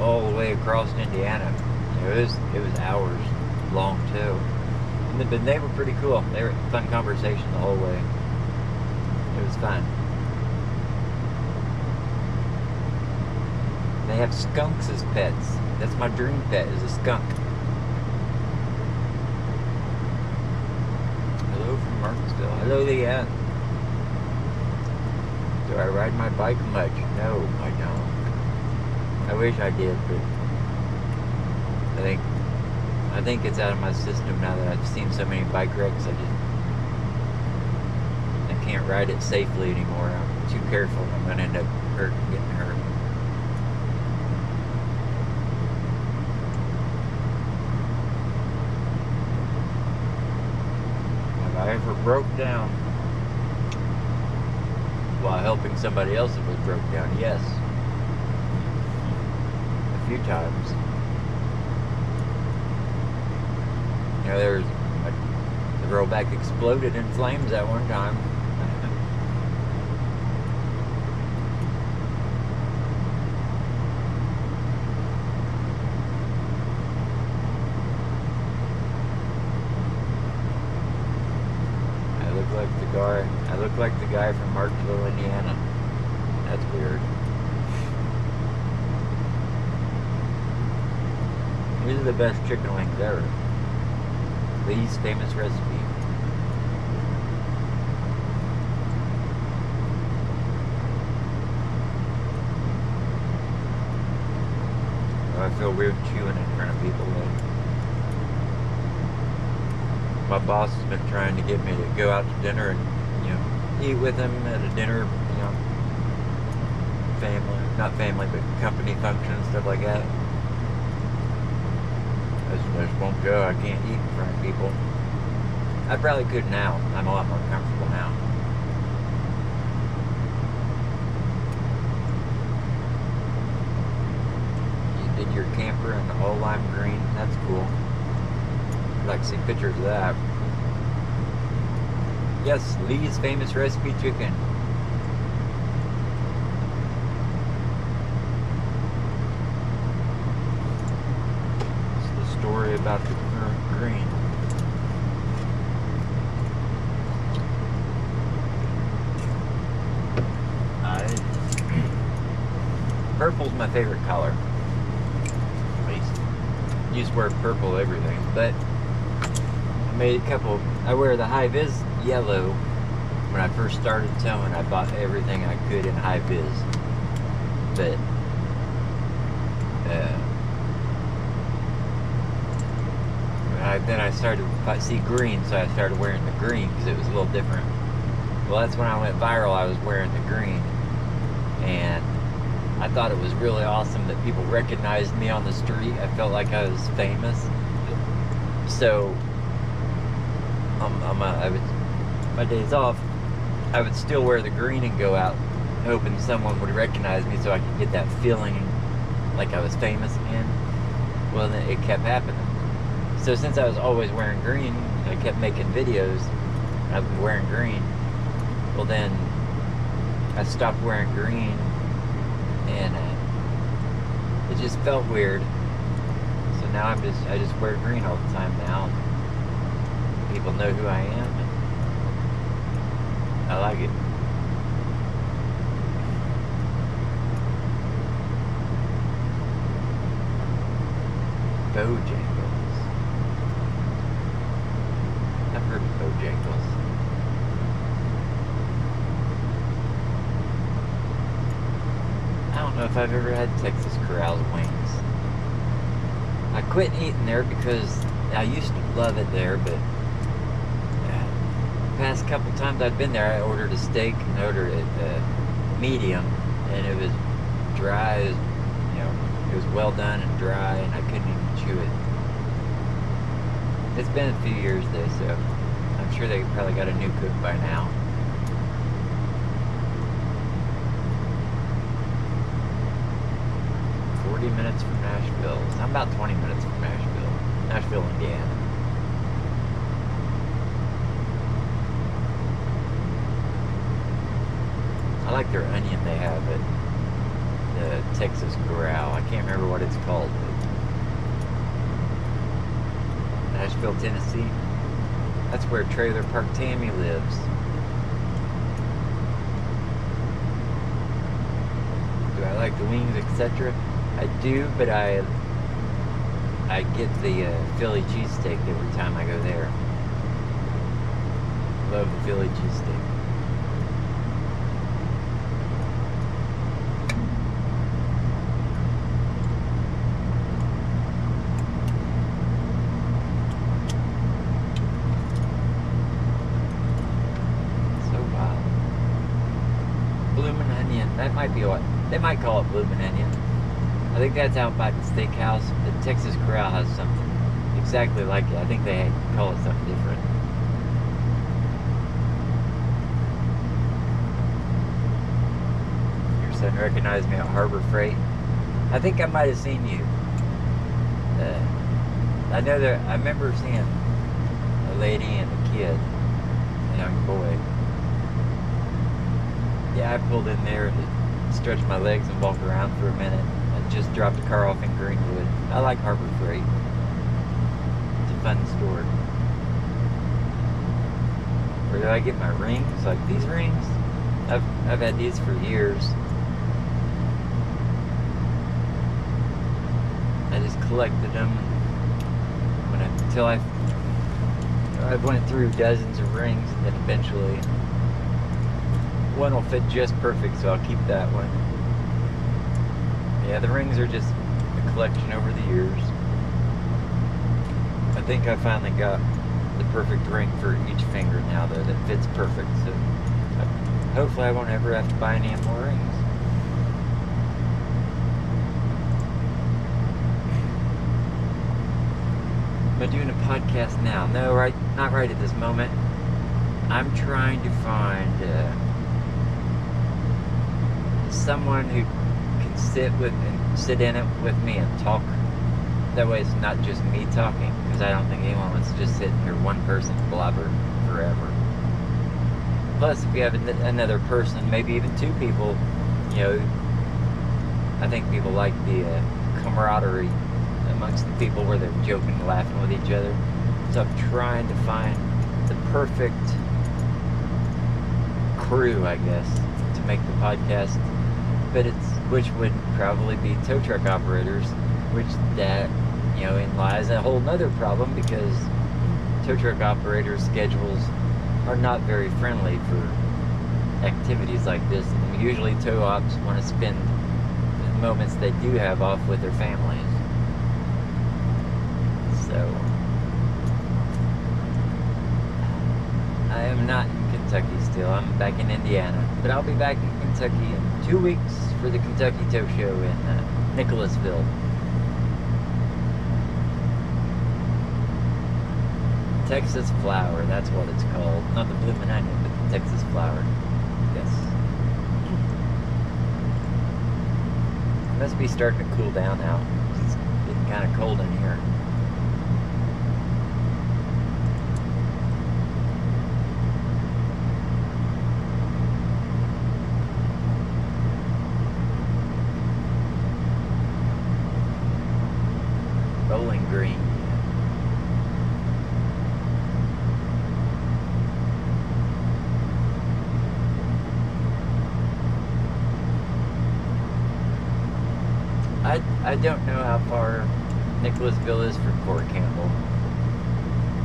all the way across Indiana. It was hours long tow, but they were pretty cool. They were fun conversation the whole way. It was fun. They have skunks as pets. That's my dream pet, is a skunk. Hello from Martinsville. Hello, Leanne. Do I ride my bike much? No, I don't. I wish I did, but I think it's out of my system now that I've seen so many bike wrecks. I can't ride it safely anymore. I'm too careful. I'm gonna end up getting hurt. Have I ever broke down while helping somebody else that was broke down? Yes. A few times. You know, the rollback exploded in flames at one time. I look like the guy from Martinsville, Indiana. That's weird. These are the best chicken wings ever. Lee's famous recipe. Oh, I feel weird chewing in front of people. My boss has been trying to get me to go out to dinner and, eat with him at a dinner, not family, but company function and stuff like that. I just won't go. I can't eat in front of people. I probably could now. I'm a lot more comfortable now. You did your camper in all lime green. That's cool. I'd like to see pictures of that. Yes, Lee's famous recipe chicken. It's the story about the green. Purple's my favorite color. At least. I used to wear purple everything, but I made a couple. I wear the high vis yellow. When I first started towing, I bought everything I could in high vis, but then I started to see green, so I started wearing the green because it was a little different. Well, that's when I went viral. I was wearing the green, and I thought it was really awesome that people recognized me on the street. I felt like I was famous. So my days off, I would still wear the green and go out hoping someone would recognize me so I could get that feeling like I was famous again. Well, then it kept happening. So since I was always wearing green, I kept making videos. I've been wearing green. Well, then I stopped wearing green, and it just felt weird. So now I just wear green all the time now. People know who I am, and I like it. Bojangles. I've heard of Bojangles. I don't know if I've ever had Texas Corral's wings. I quit eating there because I used to love it there, but the past couple times I've been there, I ordered a steak and I ordered it medium, and it was dry. It was well done and dry, and I couldn't even chew it. It's been a few years though, so I'm sure they probably got a new cook by now. Minutes from Nashville. I'm about 20 minutes from Nashville, Indiana. I like their onion they have at the Texas Corral. I can't remember what it's called. Nashville, Tennessee. That's where Trailer Park Tammy lives. Do I like the wings, etc.? I do, but I get the Philly cheesesteak every time I go there. Love the Philly cheesesteak. So wild. Bloomin' onion. That might be what they might call it, bloomin' onion. I think that's out by the steakhouse. The Texas Corral has something exactly like it. I think they call it something different. Your son recognized me at Harbor Freight. I think I might have seen you. I know that I remember seeing a lady and a kid, a young boy. Yeah, I pulled in there to stretch my legs and walk around for a minute. Just dropped a car off in Greenwood. I like Harbor Freight. It's a fun store. Where do I get my rings? Like these rings? I've had these for years. I just collected them until I went through dozens of rings, and then eventually one will fit just perfect, so I'll keep that one. Yeah, the rings are just a collection over the years. I think I finally got the perfect ring for each finger now, though, that fits perfect. So hopefully I won't ever have to buy any more rings. Am I doing a podcast now? No, not right at this moment. I'm trying to find someone who sit in it with me and talk. That way it's not just me talking, because I don't think anyone wants to just sit and hear one person blabber forever. Plus, if you have another person, maybe even two people, I think people like the camaraderie amongst the people where they're joking and laughing with each other. So I'm trying to find the perfect crew, I guess, to make the podcast. But which would probably be tow truck operators, which in lies a whole nother problem, because tow truck operators' schedules are not very friendly for activities like this. And usually tow ops want to spend the moments they do have off with their families. So I am not in Kentucky still. I'm back in Indiana, but I'll be back in Kentucky in 2 weeks for the Kentucky Tow Show in Nicholasville. Texas Flower, that's what it's called. Not the bloomin' onion, but the Texas Flower. Yes. It must be starting to cool down now. It's getting kind of cold in here. green. I don't know how far Nicholasville is from Fort Campbell.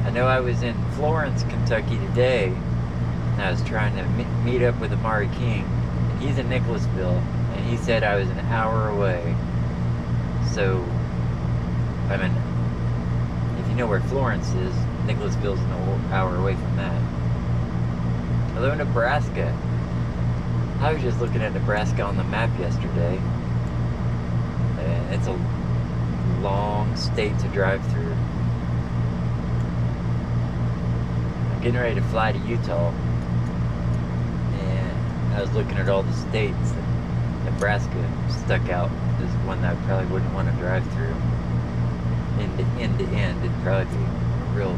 I know I was in Florence, Kentucky today, and I was trying to meet up with Amari King. And he's in Nicholasville, and he said I was an hour away. So, I mean, if you know where Florence is, Nicholasville's an hour away from that. Hello, Nebraska. I was just looking at Nebraska on the map yesterday. And it's a long state to drive through. I'm getting ready to fly to Utah. And I was looking at all the states, and Nebraska stuck out as one that I probably wouldn't want to drive through. End to end, it'd probably be a real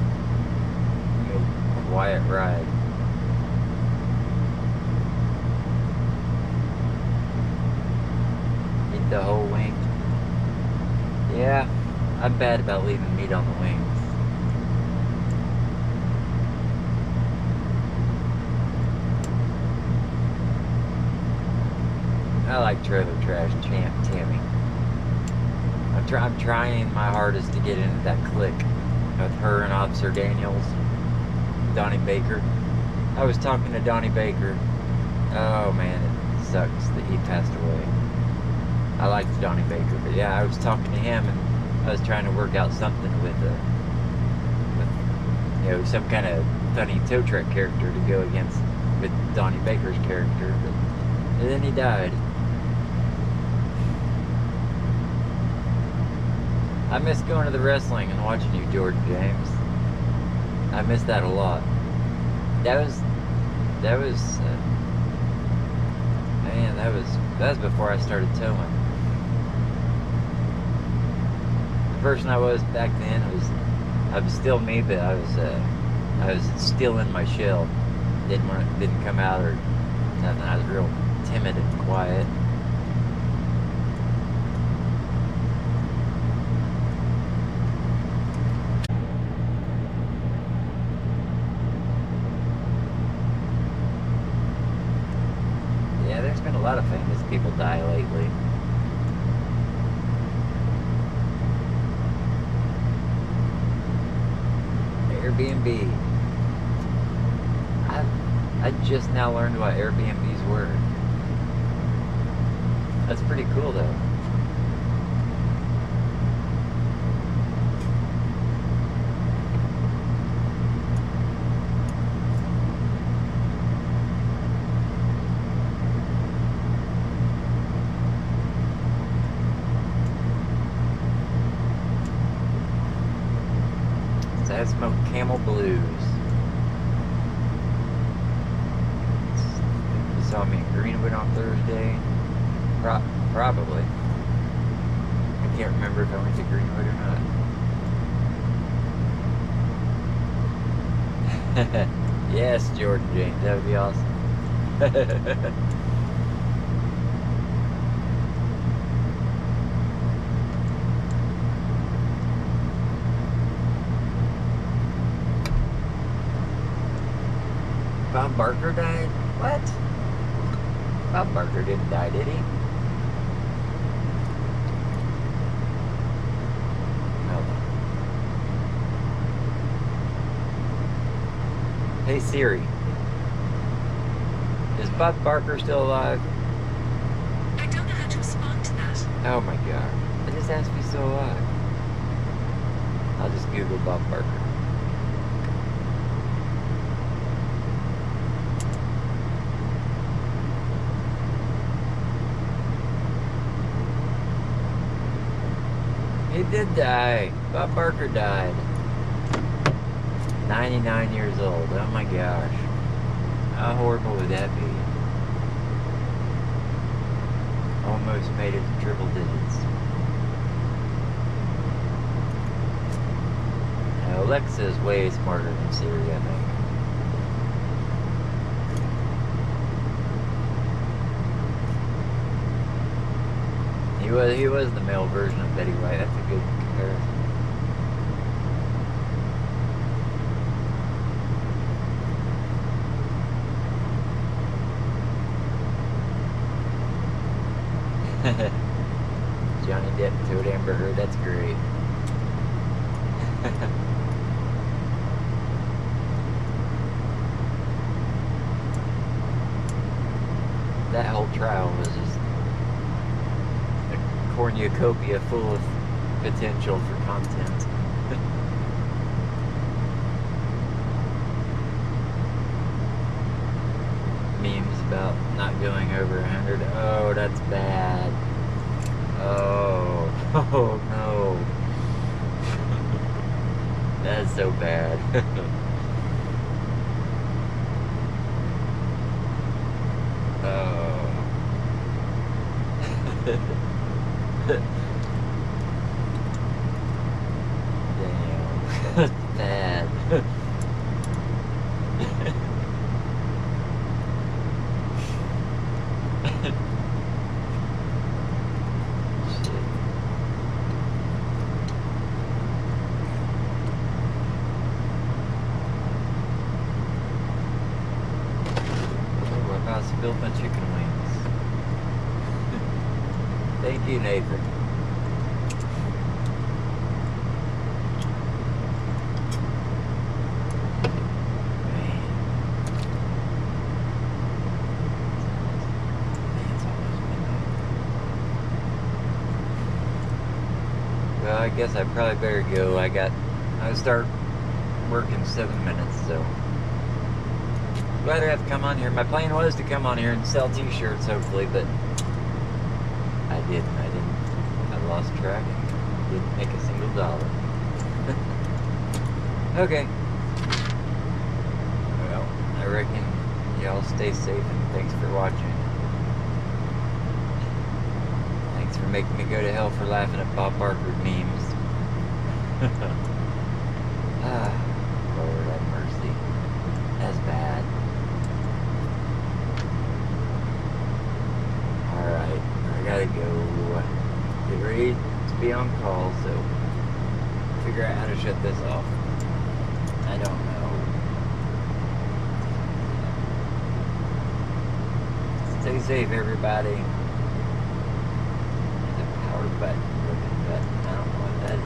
quiet ride. Eat the whole wing. Yeah, I'm bad about leaving meat on the wings. I like trailer trash, Tammy. I'm trying my hardest to get into that clique with her and Officer Daniels, Donnie Baker. I was talking to Donnie Baker. Oh man, it sucks that he passed away. I liked Donnie Baker, but yeah, I was talking to him and I was trying to work out something with some kind of funny tow truck character to go against with Donnie Baker's character, but then he died. I miss going to the wrestling and watching you, Jordan James. I miss that a lot. That was before I started towing. The person I was back then I was still me, but I was still in my shell. Didn't come out or nothing. I was real timid and quiet. There's been a lot of famous people die lately. Airbnb. I just now learned what Airbnbs were. That's pretty cool though. I smoked Camel Blues. You saw me in Greenwood on Thursday. Probably. I can't remember if I went to Greenwood or not. Yes, Jordan James, that would be awesome. Bob Barker died? What? Bob Barker didn't die, did he? No. Hey Siri. Is Bob Barker still alive?
I don't know how to respond to that.
Oh my god. I just asked if he's still alive. I'll just Google Bob Barker. He did die. Bob Barker died. 99 years old. Oh my gosh. How horrible would that be? Almost made it to triple digits. Now, Alexa is way smarter than Siri, I think. He was the male version of Betty White. That's a good comparison. Johnny Depp toad Amber Heard. That's great. That whole trial was just a cornucopia full of potential for content. Memes about not going over 100. Oh, that's bad. Oh, oh no. That's so bad. Oh. Damn. That's bad. Shit. Oh, I about spilled my chicken wings. Thank you, Nathan. Well, I guess I probably better go. I start work in 7 minutes, so glad I have to come on here. My plan was to come on here and sell t-shirts, hopefully, but I didn't. I lost track and didn't make a single dollar. Okay. Well, I reckon y'all stay safe and thanks for watching. Thanks for making me go to hell for laughing at Bob Barker memes. Ah, Lord have mercy. That's bad. Alright, I gotta go. Get ready to be on call, so figure out how to shut this off. I don't know. Stay safe, everybody. The power button, looking button. I don't know what that is.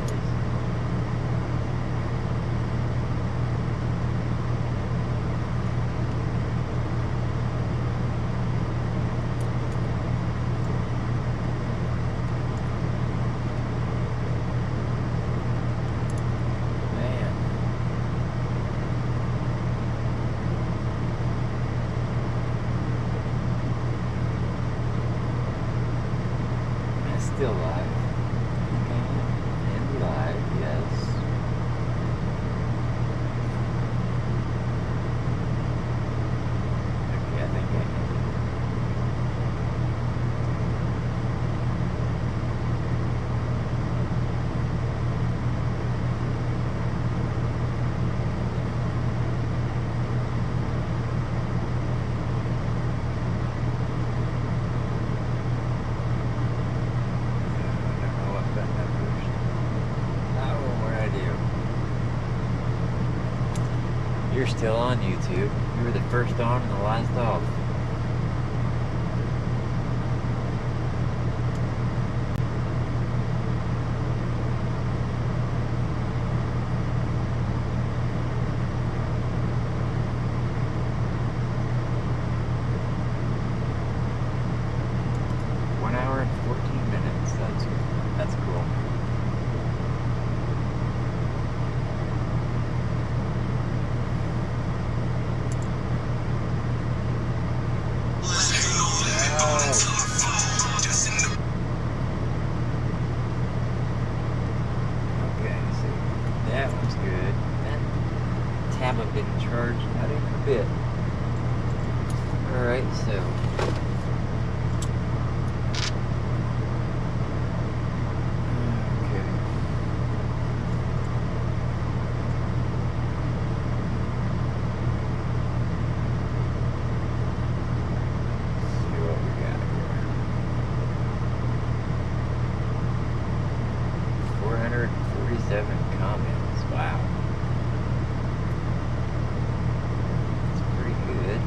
Man. It's still live. And live, yes. Okay, I think I can. I don't know what button I pushed. Oh, what did I do? You're still on YouTube. You were the first on and the last off. One hour and 14 minutes. That's cool. Okay, so that one's good. That tablet didn't charge not even a bit. Alright, so okay. See what we got here. 447 comments. Wow. That's pretty good.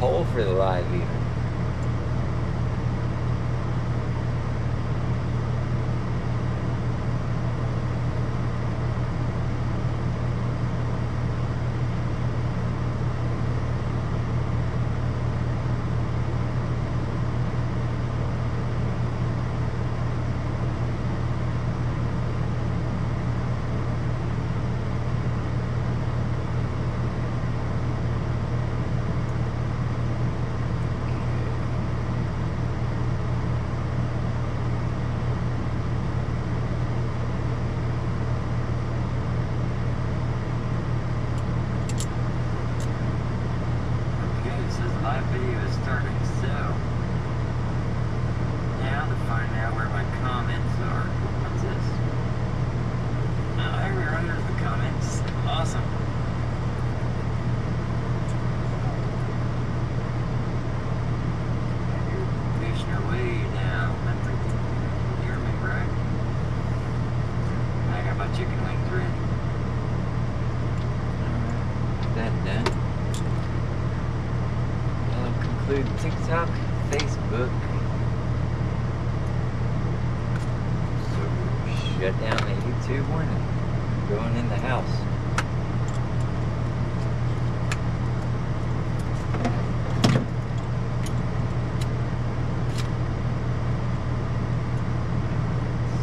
poll for the live even. Live video is starting, so now to find out where my comments are. What's this? Oh, there we are, there's the comments. Awesome. You're pushing your way down. You hear me, right? I got my chicken wings ready. Alright, that done. Include TikTok, Facebook. So shut down the YouTube one and going in the house.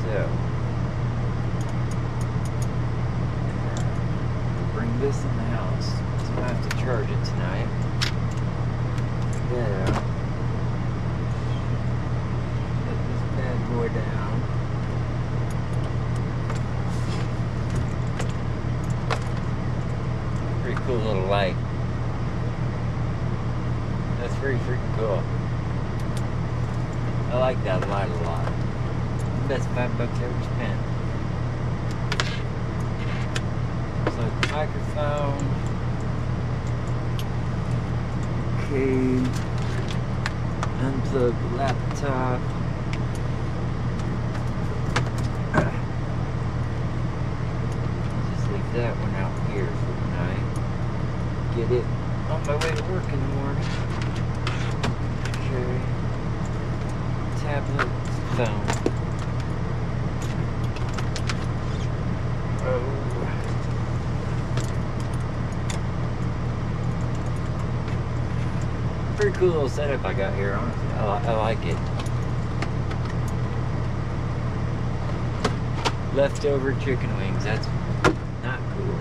So bring this in the house. So I have to charge it tonight. Yeah. Put this bad boy down. Pretty cool little light. That's pretty freaking cool. I like that light a lot. Best $5 ever spent. So the microphone. Okay, unplug the laptop. Just leave that one out here for the night. Get it on my way to work in the morning. Okay, tablet, phone. Oh. Pretty cool little setup I got here, honestly. I like it. Leftover chicken wings, that's not cool.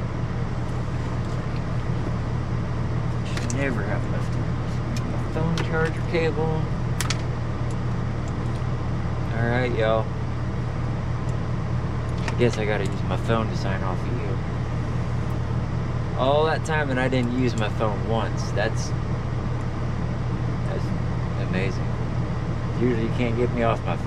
Should never have leftovers. My phone charger cable. Alright, y'all. I guess I gotta use my phone to sign off of you. All that time and I didn't use my phone once. That's amazing. Usually you can't get me off my phone.